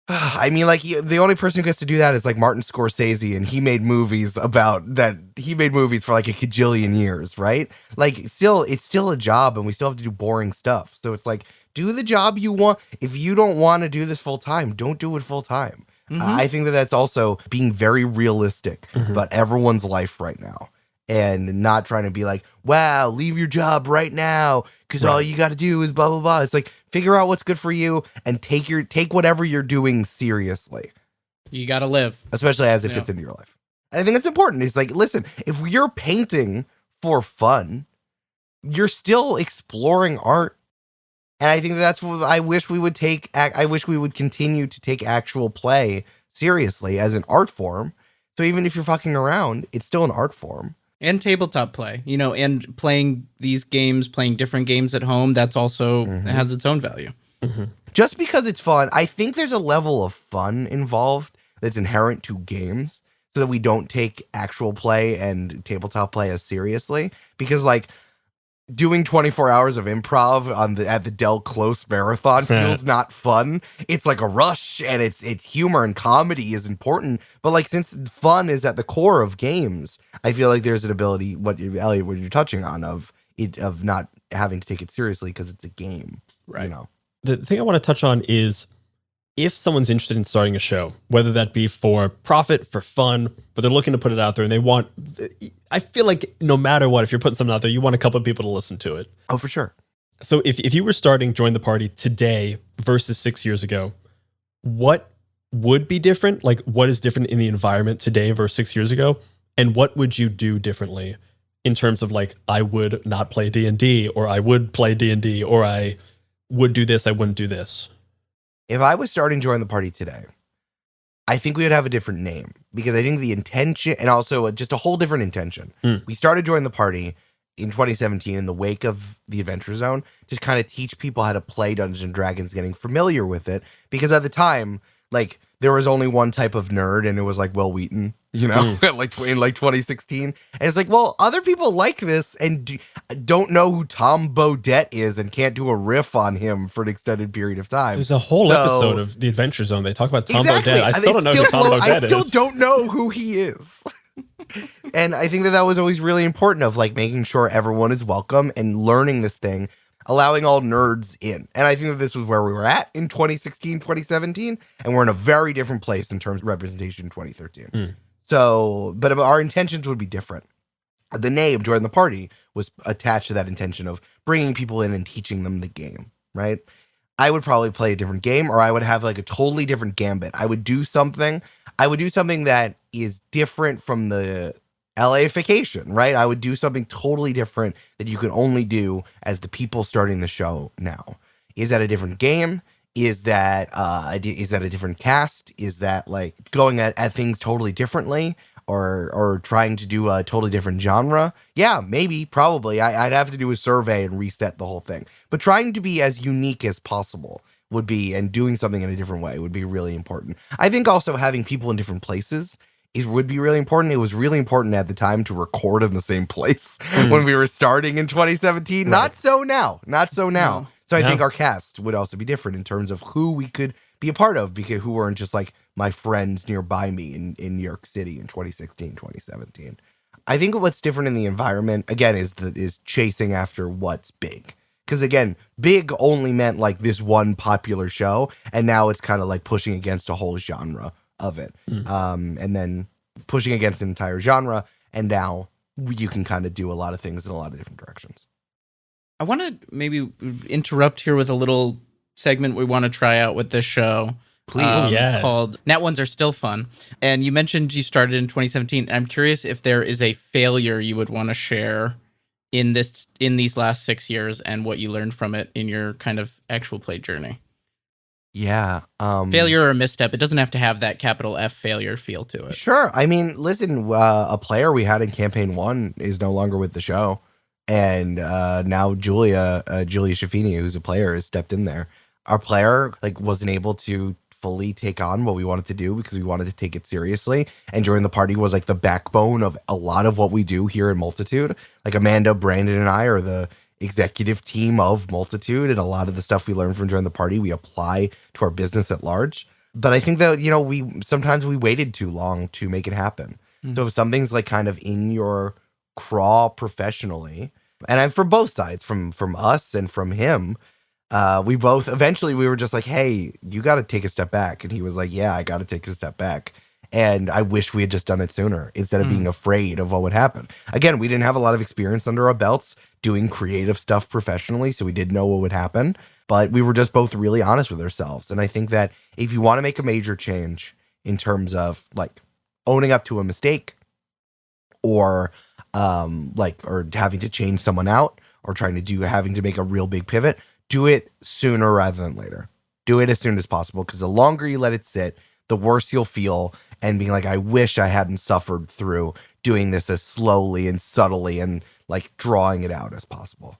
I mean, like the only person who gets to do that is like Martin Scorsese, and he made movies about that. He made movies for like a cajillion years, right? Like it's still a job, and we still have to do boring stuff. So it's like, do the job you want. If you don't want to do this full time, don't do it full time. I think that's also being very realistic about everyone's life right now, and not trying to be like, wow, leave your job right now because all you got to do is blah blah blah. It's like figure out what's good for you and take whatever you're doing seriously. You got to live, especially as it fits into your life. And I think it's important. It's like, listen, if you're painting for fun, you're still exploring art. And I think that's what I wish we would take. I wish we would continue to take actual play seriously as an art form. So even if you're fucking around, it's still an art form. And tabletop play, and playing these games, playing different games at home, that's also has its own value. Just because it's fun, I think there's a level of fun involved that's inherent to games, so that we don't take actual play and tabletop play as seriously. Because like doing 24 hours of improv at the Del Close Marathon feels not fun. It's like a rush, and it's humor and comedy is important. But like since fun is at the core of games, I feel like there's an ability, Elliot, what you're touching on, of not having to take it seriously because it's a game, right? The thing I want to touch on is if someone's interested in starting a show, whether that be for profit, for fun, but they're looking to put it out there and they want, I feel like no matter what, if you're putting something out there, you want a couple of people to listen to it. Oh, for sure. So if you were starting Join the Party today versus 6 years ago, what would be different? Like what is different in the environment today versus 6 years ago? And what would you do differently in terms of like, I would not play D&D, or I would play D&D, or I would do this, I wouldn't do this? If I was starting Join the Party today, I think we would have a different name, because I think the intention, and also just a whole different intention. We started Join the Party in 2017 in the wake of the Adventure Zone to kind of teach people how to play Dungeons and Dragons, getting familiar with it. Because at the time, like there was only one type of nerd, and it was like Will Wheaton, like in like 2016. And it's like, well, other people like this and don't know who Tom Bodett is and can't do a riff on him for an extended period of time. There's a whole episode of the Adventure Zone. They talk about Tom Bodett. I still don't know who Tom Bodett is. I still don't know who he is. And I think that was always really important, of like making sure everyone is welcome and learning this thing, allowing all nerds in. And I think that this was where we were at in 2016, 2017, and we're in a very different place in terms of representation in 2013. So, but our intentions would be different. The name Join the Party was attached to that intention of bringing people in and teaching them the game, right? I would probably play a different game, or I would have like a totally different gambit. I would do something that is different from the LA-ification, right? I would do something totally different that you can only do as the people starting the show now. Is that a different game? Is that a different cast? Is that like going at things totally differently, or trying to do a totally different genre? Yeah, maybe, probably. I'd have to do a survey and reset the whole thing. But trying to be as unique as possible would be, and doing something in a different way would be really important. I think also having people in different places would be really important. It was really important at the time to record in the same place when we were starting in 2017. Right. Not so now. No. So I think our cast would also be different in terms of who we could be a part of, because who weren't just like my friends nearby me in New York City in 2016, 2017. I think what's different in the environment, again, is chasing after what's big. Because again, big only meant like this one popular show, and now it's kind of like pushing against a whole genre of it. And then pushing against an entire genre, and now you can kind of do a lot of things in a lot of different directions. I want to maybe interrupt here with a little segment we want to try out with this show. Please. Called Nat Ones Are Still Fun. And you mentioned you started in 2017. I'm curious if there is a failure you would want to share in these last 6 years, and what you learned from it in your kind of actual play journey. Yeah. Failure or misstep. It doesn't have to have that capital F failure feel to it. Sure. I mean, listen, a player we had in campaign 1 is no longer with the show. And now Julia Schaffini, who's a player, has stepped in there. Our player wasn't able to fully take on what we wanted to do because we wanted to take it seriously. And joining the party was like the backbone of a lot of what we do here in Multitude. Like Amanda, Brandon, and I are the executive team of Multitude, and a lot of the stuff we learned from joining the party we apply to our business at large. But I think that we sometimes waited too long to make it happen. So if something's like kind of in your crawl professionally, and for both sides, from us and from him, we both eventually we were just like, hey, you got to take a step back. And he was like, yeah, I got to take a step back. And I wish we had just done it sooner instead of being afraid of what would happen. Again, we didn't have a lot of experience under our belts doing creative stuff professionally, so we didn't know what would happen. But we were just both really honest with ourselves. And I think that if you want to make a major change in terms of like owning up to a mistake, or or having to change someone out, or having to make a real big pivot, do it sooner rather than later. Do it as soon as possible, because the longer you let it sit, the worse you'll feel, and being like, I wish I hadn't suffered through doing this as slowly and subtly and like drawing it out as possible.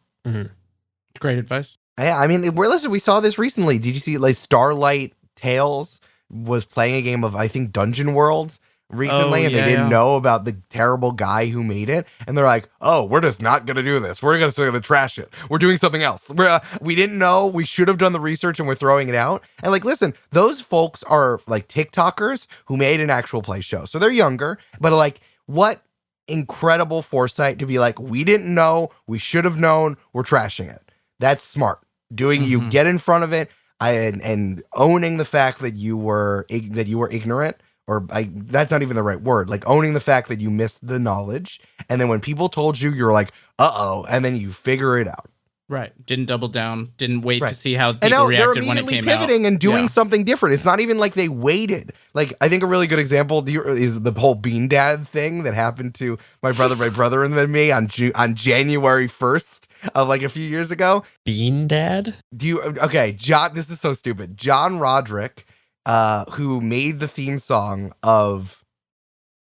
Great advice. Yeah, I mean, we saw this recently. Did you see like Starlight Tales was playing a game of, I think, Dungeon World recently, and they didn't know about the terrible guy who made it, and they're like, oh, we're just not gonna do this, we're just gonna trash it, we're doing something else, we didn't know, we should have done the research, and we're throwing it out. And like, listen, those folks are like TikTokers who made an actual play show, so they're younger, but like, what incredible foresight to be like, we didn't know, we should have known, we're trashing it. That's smart. You get in front of it, and owning the fact that you were ignorant, that's not even the right word, like owning the fact that you missed the knowledge, and then when people told you, you're like, uh-oh, and then you figure it out. Right. Didn't double down, didn't wait to see how people reacted when it came out. They're pivoting and doing something different. It's not even like they waited. Like, I think a really good example is the whole Bean Dad thing that happened to my brother and then me on January 1st of like a few years ago. Bean Dad? John, this is so stupid. John Roderick, who made the theme song of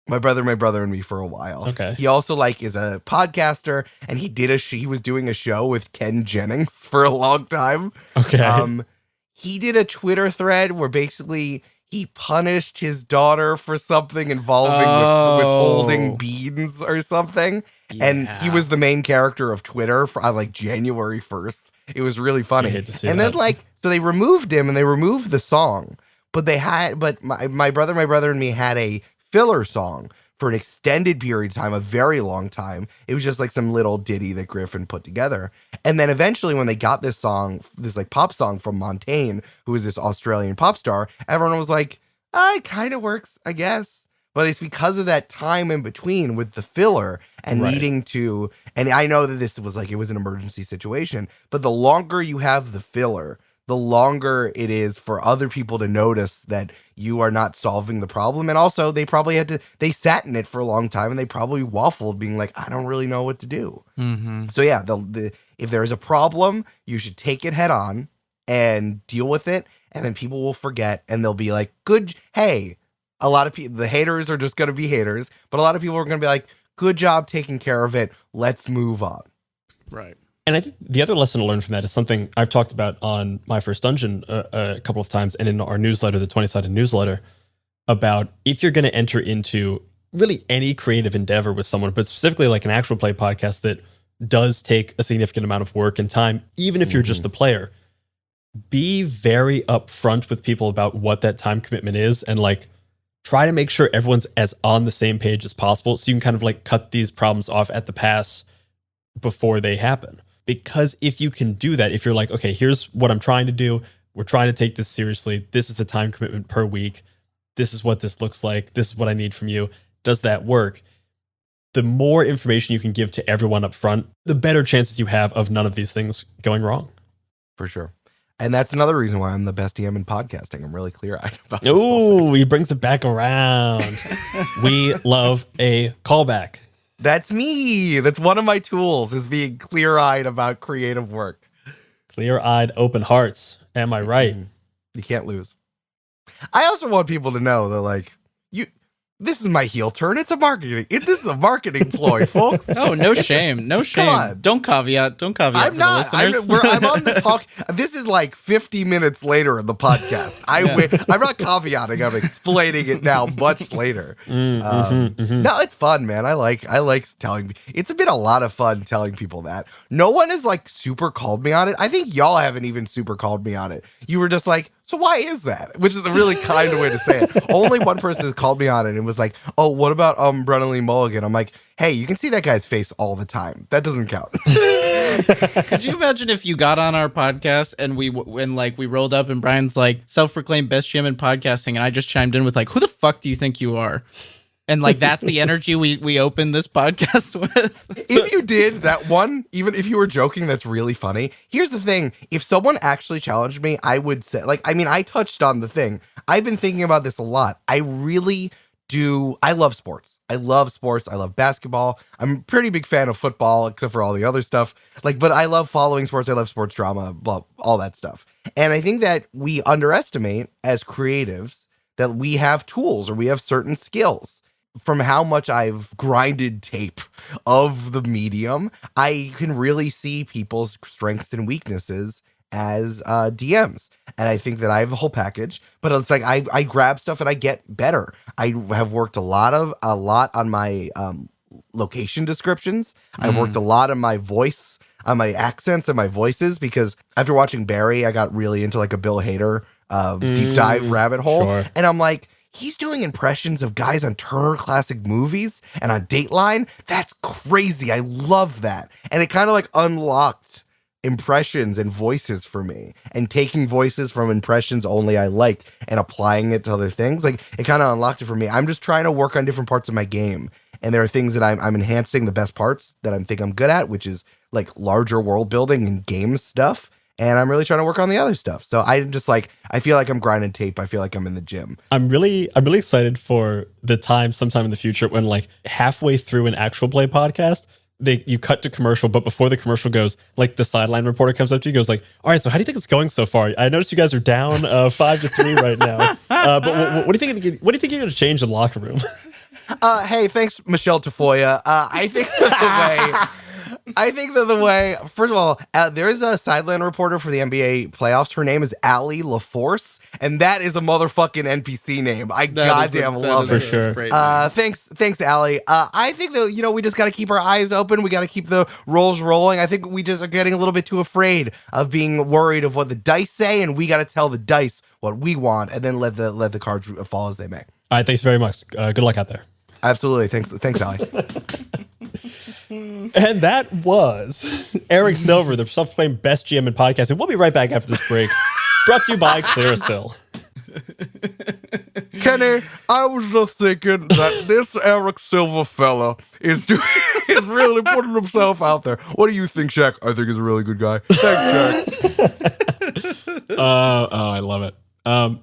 My Brother and Me for a while. Okay. He also is a podcaster, and he was doing a show with Ken Jennings for a long time. Okay. He did a Twitter thread where basically he punished his daughter for something involving withholding beans or something. Yeah. And he was the main character of Twitter for January 1st. It was really funny. And then so they removed him and they removed the song. But my brother and me had a filler song for an extended period of time, a very long time. It was just like some little ditty that Griffin put together. And then eventually when they got this song, this pop song from Montaigne, who is this Australian pop star, everyone was like, it kind of works, I guess. But it's because of that time in between with the filler and needing to, and I know that this was it was an emergency situation, but the longer you have the filler, the longer it is for other people to notice that you are not solving the problem. And also they probably they sat in it for a long time and they probably waffled being like, I don't really know what to do. Mm-hmm. So yeah, if there is a problem, you should take it head on and deal with it. And then people will forget and they'll be like, good. Hey, a lot of people, the haters are just going to be haters, but a lot of people are going to be like, good job taking care of it. Let's move on. Right. And I think the other lesson to learn from that is something I've talked about on my first dungeon a couple of times and in our newsletter, the 20-sided newsletter, about if you're going to enter into really any creative endeavor with someone, but specifically like an actual play podcast that does take a significant amount of work and time, even if you're just a player, be very upfront with people about what that time commitment is and like try to make sure everyone's as on the same page as possible so you can kind of like cut these problems off at the pass before they happen. Because if you can do that, if you're like, okay, here's what I'm trying to do. We're trying to take this seriously. This is the time commitment per week. This is what this looks like. This is what I need from you. Does that work? The more information you can give to everyone up front, the better chances you have of none of these things going wrong. For sure. And that's another reason why I'm the best DM in podcasting. I'm really clear-eyed about it. Oh, he brings it back around. We love a callback. That's me. That's one of my tools, is being clear-eyed about creative work. Clear-eyed, open hearts. Am I right? You can't lose. I also want people to know that, like, this is my heel turn. It's a marketing. This is a marketing ploy, folks. Oh, no shame. No shame. Come on. Don't caveat. I'm not. I'm on the talk. This is like 50 minutes later in the podcast. I'm not caveating. I'm explaining it now much later. No, it's fun, man. I like telling. It's been a lot of fun telling people that. No one has like super called me on it. I think y'all haven't even super called me on it. You were just like, so why is that? Which is a really kind way to say it. Only one person has called me on it and was like, oh, what about Brennan Lee Mulligan? I'm like, hey, you can see that guy's face all the time. That doesn't count. Could you imagine if you got on our podcast and we rolled up and Brian's like, self-proclaimed best GM in podcasting, and I just chimed in with like, who the fuck do you think you are? And like that's the energy we opened this podcast with. If you did that one, even if you were joking, that's really funny. Here's the thing. If someone actually challenged me, I would say, like, I mean, I touched on the thing. I've been thinking about this a lot. I really do. I love sports. I love basketball. I'm a pretty big fan of football, except for all the other stuff. Like, but I love following sports. I love sports drama, blah, all that stuff. And I think that we underestimate as creatives that we have tools or we have certain skills. From how much I've grinded tape of the medium, I can really see people's strengths and weaknesses as DMs. And I think that I have the whole package, but it's like I grab stuff and I get better. I have worked a lot on my location descriptions. I've worked a lot on my voice, on my accents and my voices, because after watching Barry, I got really into like a Bill Hader deep dive rabbit hole. Sure. And I'm like, he's doing impressions of guys on Turner Classic Movies and on Dateline. That's crazy. I love that. And it kind of like unlocked impressions and voices for me, and taking voices from impressions only I like and applying it to other things. Like it kind of unlocked it for me. I'm just trying to work on different parts of my game. And there are things that I'm enhancing the best parts that I think I'm good at, which is like larger world building and game stuff. And I'm really trying to work on the other stuff. So I'm just like, I feel like I'm grinding tape. I feel like I'm in the gym. I'm really excited for the time sometime in the future when like halfway through an actual play podcast, you cut to commercial, but before the commercial goes, like the sideline reporter comes up to you, goes like, all right, so how do you think it's going so far? I noticed you guys are down 5-3 right now. But what do you think you're going to change in the locker room? Hey, thanks, Michelle Tafoya. I think that the way, first of all, there is a sideline reporter for the NBA playoffs. Her name is Allie LaForce, and that is a motherfucking NPC name. I goddamn love it. For sure. Thanks, Allie. I think that, we just got to keep our eyes open. We got to keep the rolls rolling. I think we just are getting a little bit too afraid of being worried of what the dice say, and we got to tell the dice what we want, and then let the cards fall as they may. All right, thanks very much. Good luck out there. Absolutely. Thanks, Allie. And that was Eric Silver, the self-proclaimed best GM in podcasting. We'll be right back after this break. Brought to you by Clearasil. Kenny, I was just thinking that this Eric Silver fella is really putting himself out there. What do you think, Shaq? I think he's a really good guy. Thanks, Shaq. I love it. All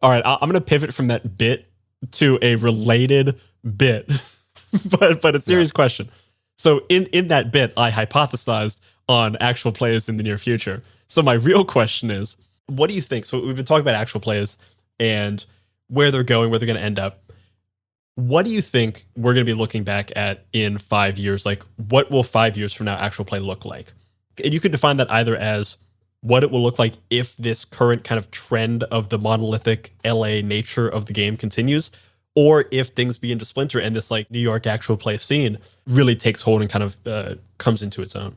right, I'm going to pivot from that bit to a related bit, but a serious question. So in that bit, I hypothesized on actual plays in the near future. So my real question is, what do you think? So we've been talking about actual plays and where they're going, where they're going to end up. What do you think we're going to be looking back at in 5 years? Like, what will 5 years from now actual play look like? And you could define that either as what it will look like if this current kind of trend of the monolithic LA nature of the game continues, or if things begin to splinter and this like New York actual play scene really takes hold and kind of comes into its own.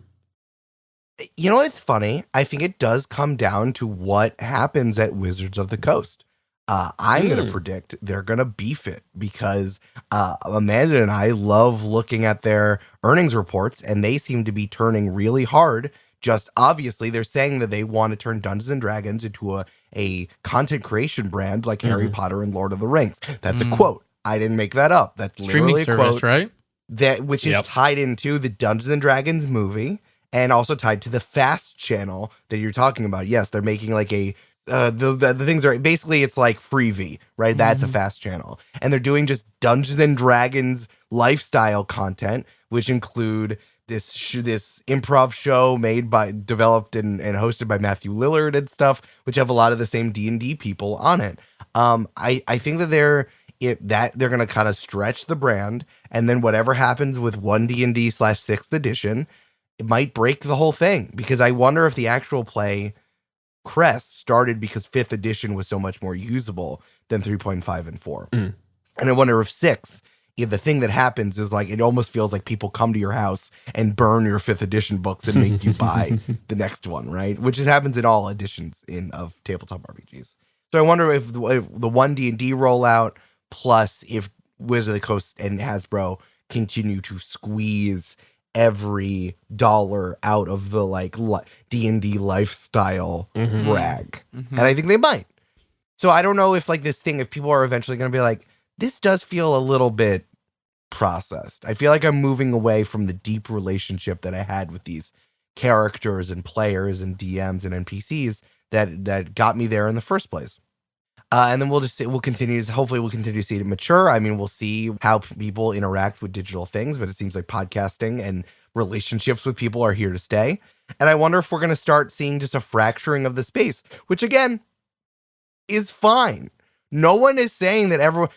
You know what's funny? I think it does come down to what happens at Wizards of the Coast. I'm going to predict they're going to beef it because Amanda and I love looking at their earnings reports, and they seem to be turning really hard. Just obviously, they're saying that they want to turn Dungeons and Dragons into a content creation brand like Harry Potter and Lord of the Rings. That's a quote. I didn't make that up. That's literally a quote, right? Which is tied into the Dungeons and Dragons movie and also tied to the Fast channel that you're talking about. Yes, they're making like a the things are basically it's like Freevee, right? That's a Fast channel, and they're doing just Dungeons and Dragons lifestyle content, which include this improv show developed and hosted by Matthew Lillard and stuff, which have a lot of the same D&D people on it. I think that they're going to kind of stretch the brand, and then whatever happens with 1D&D/6th edition, it might break the whole thing, because I wonder if the actual play crest started because 5th edition was so much more usable than 3.5 and 4. And I wonder if 6, if the thing that happens is like, it almost feels like people come to your house and burn your 5th edition books and make you buy the next one, right? Which happens in all editions of tabletop RPGs. So I wonder if the 1D&D rollout, plus if Wizards of the Coast and Hasbro continue to squeeze every dollar out of the like D&D lifestyle rag. And I think they might. So I don't know if like this thing, if people are eventually going to be like, this does feel a little bit processed. I feel like I'm moving away from the deep relationship that I had with these characters and players and DMs and NPCs that got me there in the first place. And then we'll continue to see it mature. I mean, we'll see how people interact with digital things, but it seems like podcasting and relationships with people are here to stay. And I wonder if we're going to start seeing just a fracturing of the space, which again is fine. No one is saying that everyone.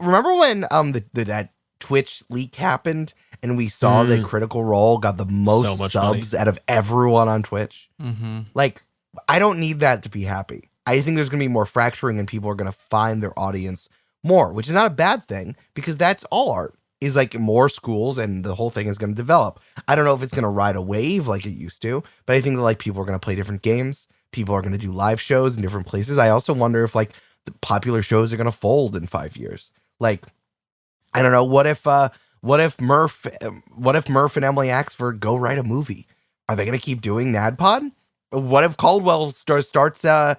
Remember when that Twitch leak happened and we saw that Critical Role got the most subs out of everyone on Twitch? Like, I don't need that to be happy. I think there's going to be more fracturing and people are going to find their audience more, which is not a bad thing, because that's all art is like more schools and the whole thing is going to develop. I don't know if it's going to ride a wave like it used to, but I think that like people are going to play different games. People are going to do live shows in different places. I also wonder if like the popular shows are going to fold in 5 years. Like, I don't know. What if Murph and Emily Axford go write a movie? Are they going to keep doing NADPOD? What if Caldwell starts a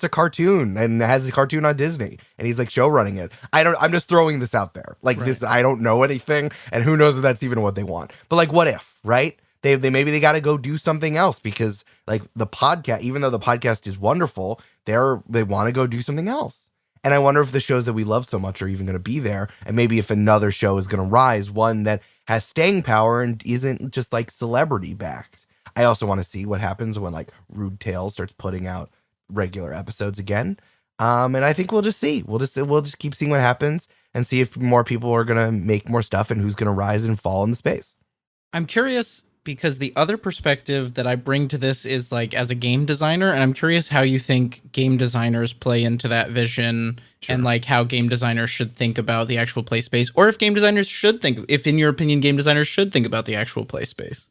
cartoon and has a cartoon on Disney and he's like show running it? I'm just throwing this out there. Like this, I don't know anything, and who knows if that's even what they want. But like, what if, right? They maybe they got to go do something else, because like the podcast, even though the podcast is wonderful, they want to go do something else. And I wonder if the shows that we love so much are even going to be there, and maybe if another show is going to rise, one that has staying power and isn't just like celebrity backed. I also want to see what happens when like Rude Tales starts putting out regular episodes again. And I think we'll just see. We'll just keep seeing what happens and see if more people are going to make more stuff and who's going to rise and fall in the space. I'm curious because the other perspective that I bring to this is like as a game designer, and I'm curious how you think game designers play into that vision. Sure. And like how game designers should think about the actual play space, or if if in your opinion, game designers should think about the actual play space.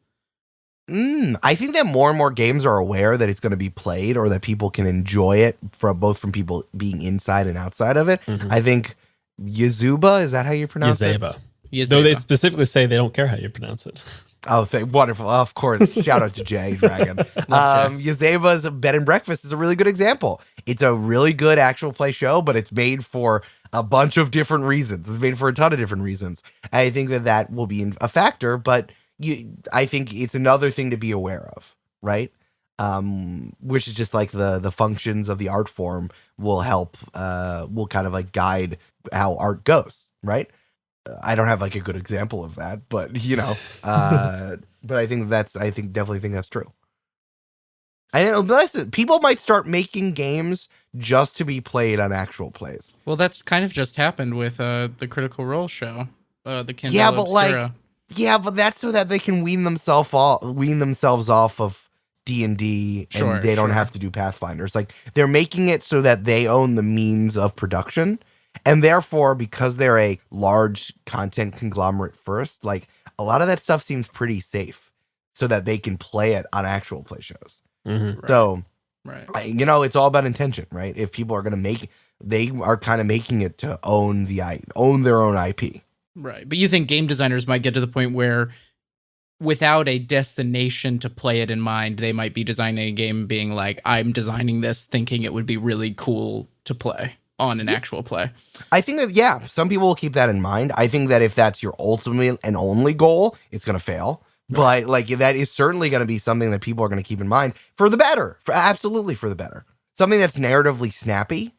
I think that more and more games are aware that it's going to be played, or that people can enjoy it from people being inside and outside of it. I think Yazuba, is that how you pronounce it? Yazeba. Though they specifically say they don't care how you pronounce it. Oh, wonderful. Of course. Shout out to Jay Dragon. Yazeba's Bed and Breakfast is a really good example. It's a really good actual play show, but it's made for a bunch of different reasons. It's made for a ton of different reasons. I think that will be a factor, but I think it's another thing to be aware of, right? which is just like the functions of the art form will help, will kind of like guide how art goes, right? I don't have like a good example of that, but but I definitely think that's true. Listen, people might start making games just to be played on actual plays. Well, that's kind of just happened with the Critical Role show, the Kindle Yeah, but Obscura. but that's so that they can wean themselves off of D&D and they don't have to do Pathfinders. Like, they're making it so that they own the means of production, and therefore, because they're a large content conglomerate first, like, a lot of that stuff seems pretty safe so that they can play it on actual play shows. Mm-hmm. Right. So, Right. It's all about intention, right? If people are going to make, they are kind of making it to own their own IP. Right. But you think game designers might get to the point where without a destination to play it in mind, they might be designing a game being like, I'm designing this thinking it would be really cool to play on an actual play. I think that, some people will keep that in mind. I think that if that's your ultimate and only goal, it's going to fail. But like, that is certainly going to be something that people are going to keep in mind for the better, absolutely for the better. Something that's narratively snappy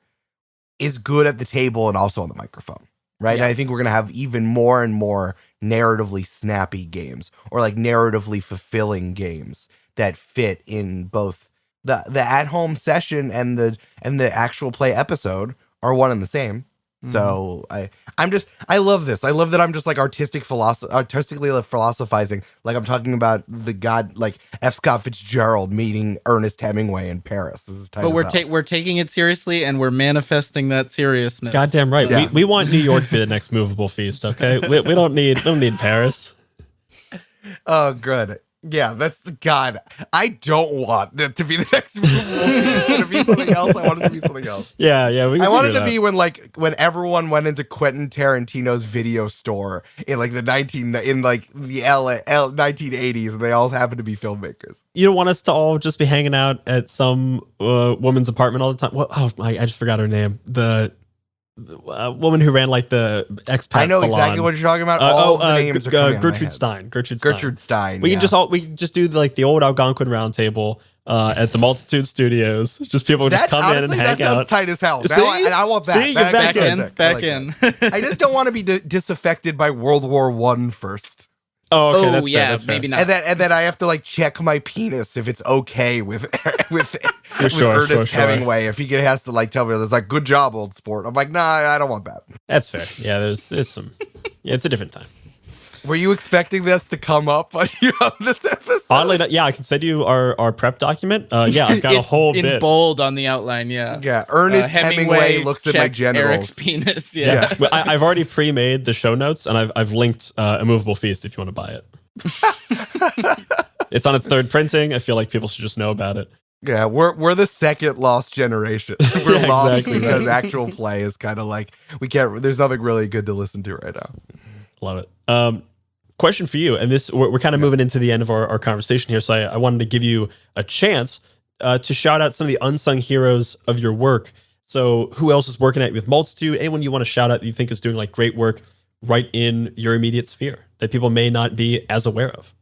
is good at the table and also on the microphone, right? Yeah. And I think we're going to have even more and more narratively snappy games, or like narratively fulfilling games that fit in both the at-home session and the actual play episode are one and the same. So I love this. I love that I'm just like artistically philosophizing, like I'm talking about the god, like F. Scott Fitzgerald meeting Ernest Hemingway in Paris. This is tight. But we're taking it seriously and we're manifesting that seriousness. Goddamn right. Yeah. We want New York to be the next movable feast. Okay, we don't need Paris. Oh, good. Yeah, that's God. I don't want it to be the next movie. It's gonna be something else. I want it to be something else. Yeah. I want it to be when everyone went into Quentin Tarantino's video store in like the LA 1980s, and they all happened to be filmmakers. You don't want us to all just be hanging out at some woman's apartment all the time. Well, I just forgot her name. The woman who ran like the expat I know salon. exactly what you're talking about. All the names are coming out of my Gertrude head. Stein. Gertrude Stein. We can just do like the old Algonquin round table at the Multitude Studios. Just people just come in and hang that sounds out. tight as hell. See? I want that. See? You're back in. Back in. I just don't want to be disaffected by World War I first. Oh, okay. Oh, That's yeah, fair, that's fair. maybe not. And then I have to like check my penis if it's okay with Sure, Ernest sure. Hemingway, if he has to like tell me, it's like, good job, old sport. I'm like, nah, I don't want that. That's fair. Yeah, there's some. Yeah, it's a different time. Were you expecting this to come up on this episode? Oddly, yeah, I can send you our prep document. Yeah, I've got a whole in bit. bold on the outline. Yeah. Yeah, Ernest Hemingway looks at my checks genitals. Eric's penis. Yeah. Well, I've already pre-made the show notes, and I've linked a movable feast if you want to buy it. It's on its third printing. I feel like people should just know about it. Yeah, we're the second lost generation. We're Yeah, lost exactly, because right. actual play is kind of like we can't. There's nothing really good to listen to right now. Love it. Question for you, and this we're kind of moving into the end of our conversation here, so I wanted to give you a chance to shout out some of the unsung heroes of your work. So who else is working at with Multitude? Anyone you want to shout out that you think is doing like great work right in your immediate sphere that people may not be as aware of?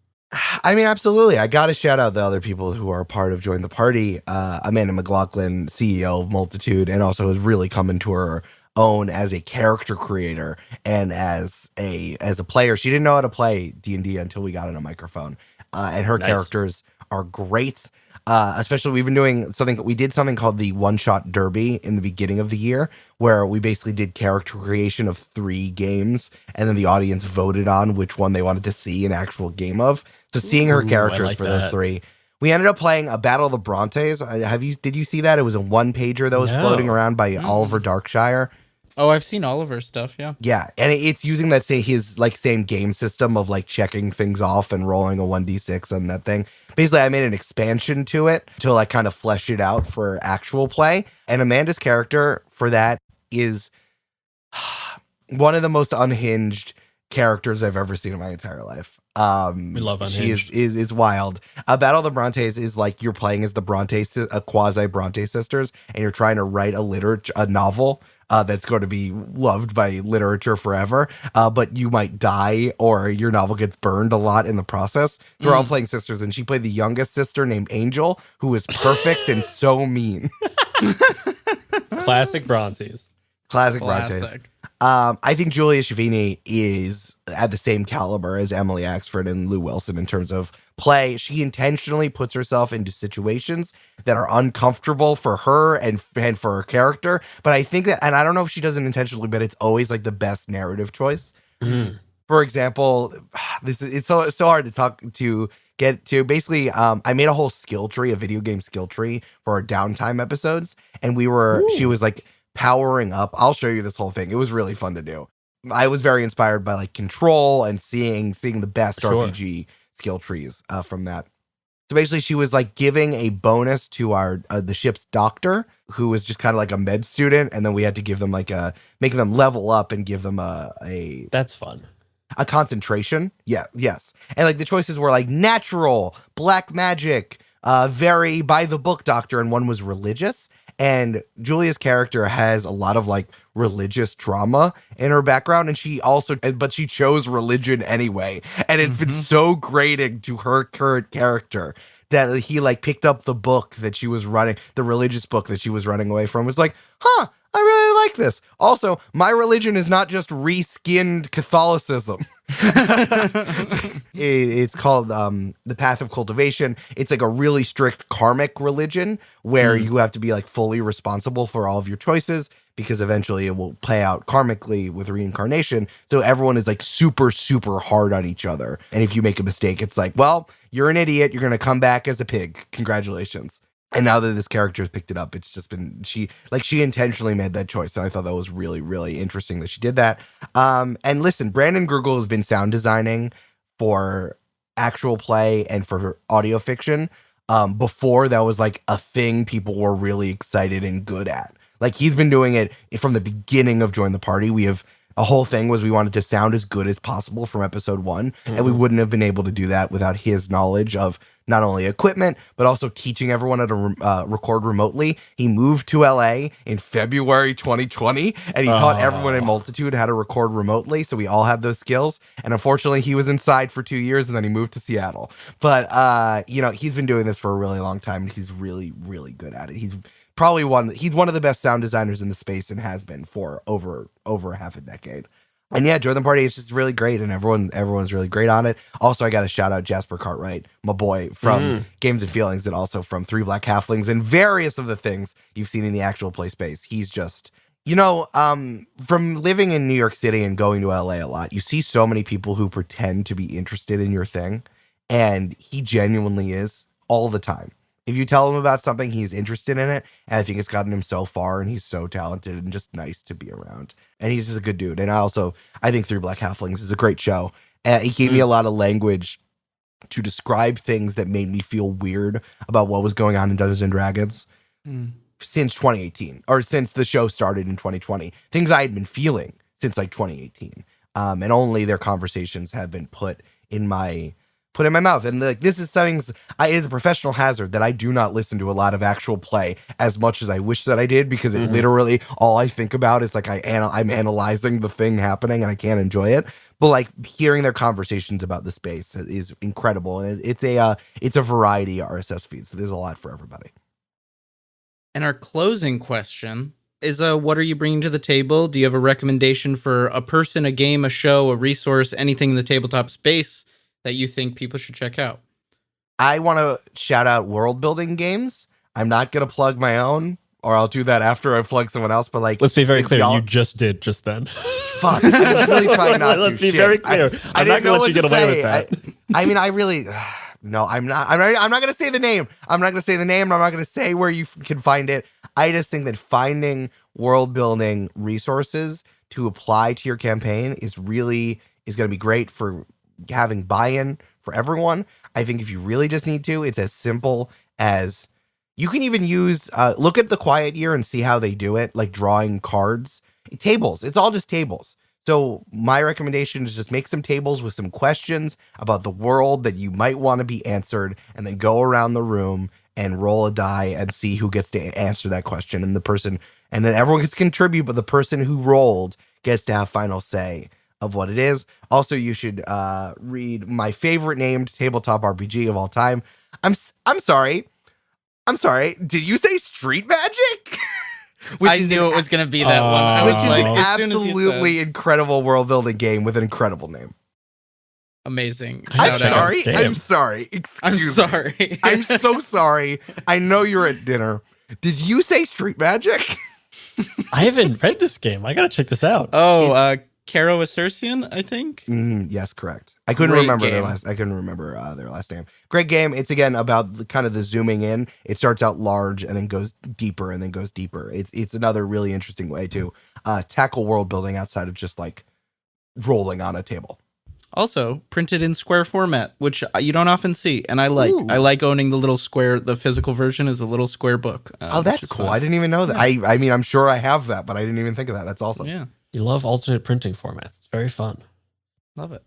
I mean, absolutely. I got to shout out the other people who are part of Join the Party. Amanda McLaughlin, CEO of Multitude, and also has really come into her own as a character creator and as a player. She didn't know how to play D&D until we got on a microphone, and her Nice. characters are great. Especially, we did something called the One Shot Derby in the beginning of the year, where we basically did character creation of 3 games, and then the audience voted on which one they wanted to see an actual game of. So seeing her Ooh, characters I like for those that. 3, we ended up playing a Battle of the Brontes. Did you see that? It was a 1-pager that was No. floating around by Oliver Darkshire. Oh, I've seen Oliver's stuff. Yeah. Yeah, and it's using that same game system of like checking things off and rolling a 1d6 and that thing. Basically, I made an expansion to it to like kind of flesh it out for actual play. And Amanda's character for that is one of the most unhinged characters I've ever seen in my entire life. We love Unhinged. She is wild. Battle of the Brontes is like you're playing as the quasi Bronte sisters, and you're trying to write a novel that's going to be loved by literature forever, but you might die or your novel gets burned a lot in the process. They're all playing sisters, and she played the youngest sister named Angel, who was perfect and so mean. Classic Brontes. Classic Brontes. I think Julia Schiavini is at the same caliber as Emily Axford and Lou Wilson in terms of play. She intentionally puts herself into situations that are uncomfortable for her and for her character. But I think that, and I don't know if she does it intentionally, but it's always like the best narrative choice. For example, it's so hard to get to. Basically, I made a whole skill tree, a video game skill tree for our downtime episodes, and she was like powering up. I'll show you this whole thing. It was really fun to do. I was very inspired by like Control and seeing the best RPG skill trees from that. So basically, she was like giving a bonus to our the ship's doctor, who was just kind of like a med student, and then we had to give them like make them level up and give them a that's fun. A concentration. Yes. And like the choices were like natural, black magic, very by the book doctor, and one was religious. And Julia's character has a lot of like religious trauma in her background, and she chose religion anyway. And it's been so grating to her current character that he like picked up the book that she was running, the religious book that she was running away from, was like, I really like this. Also, my religion is not just reskinned Catholicism. It's called the Path of Cultivation. It's like a really strict karmic religion where you have to be like fully responsible for all of your choices, because eventually it will play out karmically with reincarnation. So everyone is like super, super hard on each other. And if you make a mistake, it's like, well, you're an idiot. You're going to come back as a pig. Congratulations. And now that this character has picked it up, it's just been, she intentionally made that choice. And I thought that was really, really interesting that she did that. And listen, Brandon Grugel has been sound designing for actual play and for audio fiction before that was like a thing people were really excited and good at. Like, he's been doing it from the beginning of Join the Party. We have a whole thing was we wanted to sound as good as possible from episode 1. And we wouldn't have been able to do that without his knowledge of not only equipment, but also teaching everyone how to record remotely. He moved to LA in February 2020, and he taught everyone in Multitude how to record remotely. So we all have those skills. And unfortunately, he was inside for 2 years, and then he moved to Seattle. But, he's been doing this for a really long time, and he's really, really good at it. He's one of the best sound designers in the space and has been for over half a decade. And yeah, Join the Party is just really great, and everyone's really great on it. Also, I got to shout out Jasper Cartwright, my boy from Games and Feelings, and also from Three Black Halflings and various of the things you've seen in the actual play space. He's just, from living in New York City and going to LA a lot, you see so many people who pretend to be interested in your thing, and he genuinely is all the time. If you tell him about something, he's interested in it. And I think it's gotten him so far, and he's so talented and just nice to be around. And he's just a good dude. And I think Three Black Halflings is a great show. He gave me a lot of language to describe things that made me feel weird about what was going on in Dungeons and Dragons since 2018, or since the show started in 2020. Things I had been feeling since like 2018. And only their conversations have been put in my mouth. And like, this is something, it is a professional hazard that I do not listen to a lot of actual play as much as I wish that I did, because it literally, all I think about is like, I'm analyzing the thing happening and I can't enjoy it. But like, hearing their conversations about the space is incredible. And it's a variety RSS feed. So there's a lot for everybody. And our closing question is, what are you bringing to the table? Do you have a recommendation for a person, a game, a show, a resource, anything in the tabletop space that you think people should check out? I want to shout out world building games. I'm not going to plug my own, or I'll do that after I plug someone else. But like, let's be very clear. You just did just then. Fuck. I was really trying not to. Let's be very clear. I'm not going to let you get away with that. I mean, I really, no, I'm not. I'm not going to say the name. I'm not going to say the name. I'm not going to say where you can find it. I just think that finding world building resources to apply to your campaign is going to be great for having buy-in for everyone. I think if you really just need to, it's as simple as, you can even use look at The Quiet Year and see how they do it, like drawing cards, tables. It's all just tables. So my recommendation is just make some tables with some questions about the world that you might want to be answered, and then go around the room and roll a die and see who gets to answer that question. And then everyone gets to contribute, but the person who rolled gets to have final say of what it is. Also, you should read my favorite named tabletop RPG of all time. I'm sorry. Did you say Street Magic? I knew it was going to be that one. I was Which is like, an as soon as you absolutely incredible world building game with an incredible name. Amazing. I'm Shout out. sorry. I'm sorry. I'm Excuse me. sorry. I'm so sorry. I know you're at dinner. Did you say Street Magic? I haven't read this game. I gotta check this out. Oh, Caro Acercian, I think. Yes, correct. I couldn't remember their last name. Great game. It's again about the zooming in. It starts out large and then goes deeper and then goes deeper. It's another really interesting way to tackle world building outside of just like rolling on a table. Also printed in square format, which you don't often see, and I like. Ooh. I like owning the little square. The physical version is a little square book. That's cool. Fun. I didn't even know that. Yeah. I mean, I'm sure I have that, but I didn't even think of that. That's awesome. Yeah, You love alternate printing formats. It's very fun. love it.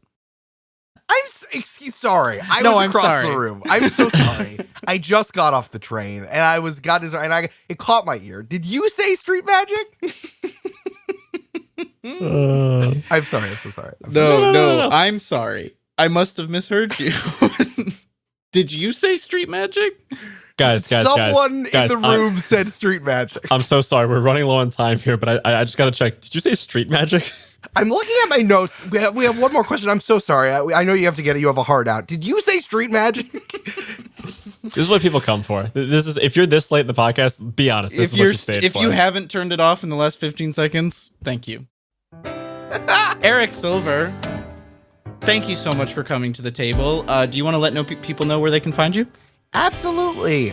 Sorry. I No, was I'm across sorry. the room. I'm so sorry. I just got off the train and it caught my ear. Did you say Street Magic? I'm sorry. I'm so sorry. No, I'm sorry. I must have misheard you. Did you say Street Magic? Guys, Someone in the room said Street Magic. I'm so sorry. We're running low on time here, but I just gotta check. Did you say Street Magic? I'm looking at my notes. We have one more question. I'm so sorry. I know you have to get it. You have a heart out. Did you say Street Magic? This is what people come for. This is if you're this late in the podcast, be honest. This is what you stayed for. If you haven't turned it off in the last 15 seconds, thank you. Eric Silver, thank you so much for coming to the table. Do you want to let people know where they can find you? Absolutely.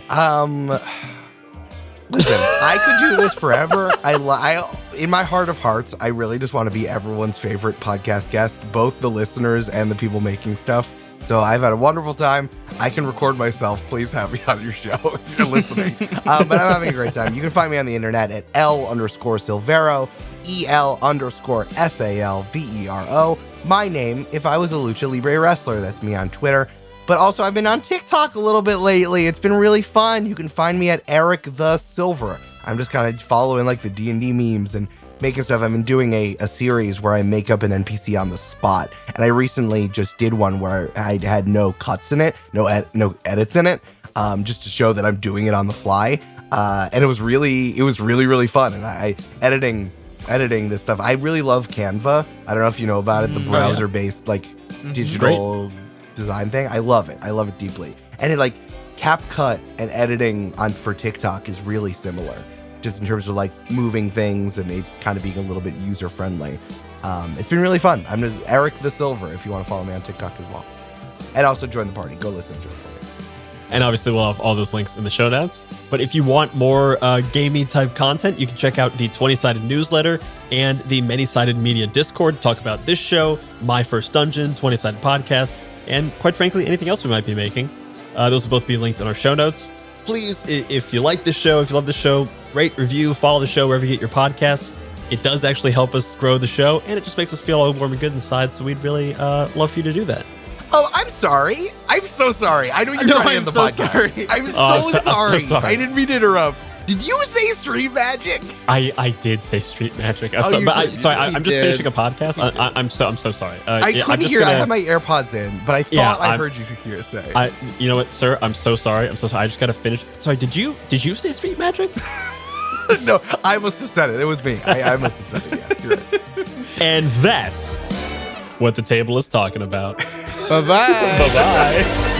Listen, I could do this forever. I in my heart of hearts, I really just want to be everyone's favorite podcast guest, both the listeners and the people making stuff. So I've had a wonderful time. I can record myself. Please have me on your show if you're listening. But I'm having a great time. You can find me on the internet at L_Silvero, EL_SALVERO. My name, if I was a Lucha Libre wrestler, that's me on Twitter. But also, I've been on TikTok a little bit lately. It's been really fun. You can find me at Eric the Silver. I'm just kind of following like the D&D memes and making stuff. I've been doing a series where I make up an NPC on the spot. And I recently just did one where I had no cuts in it, no edits in it, just to show that I'm doing it on the fly. And it was really fun. And I editing this stuff. I really love Canva. I don't know if you know about it, the browser-based like digital design thing. I love it deeply. And it like CapCut and editing for TikTok is really similar, just in terms of like moving things and it kind of being a little bit user friendly. It's been really fun. I'm just Eric the Silver if you want to follow me on TikTok as well. And also join the party. Go listen to the party. And obviously we'll have all those links in the show notes. But if you want more gaming type content, you can check out the 20-sided newsletter and the Many-Sided Media Discord to talk about this show, My First Dungeon, 20-sided podcast, and quite frankly, anything else we might be making. Those will both be linked in our show notes. Please, if you like this show, if you love the show, rate, review, follow the show wherever you get your podcasts. It does actually help us grow the show, and it just makes us feel all warm and good inside, so we'd really love for you to do that. Oh, I'm sorry. I'm so sorry. I know you're trying to end the podcast. Sorry. I'm so sorry. sorry. I didn't mean to interrupt. Did you say Street Magic? I did say Street Magic. I'm You just did. finishing a podcast. I'm so sorry. I couldn't hear. I had my AirPods in, but I thought I I'm- heard you hear it say. You know what, sir? I'm so sorry. I just gotta finish. Sorry, did you say Street Magic? No, I must have said it. It was me. I must have said it. Yeah, you're right. And that's what the table is talking about. Bye-bye. Bye-bye.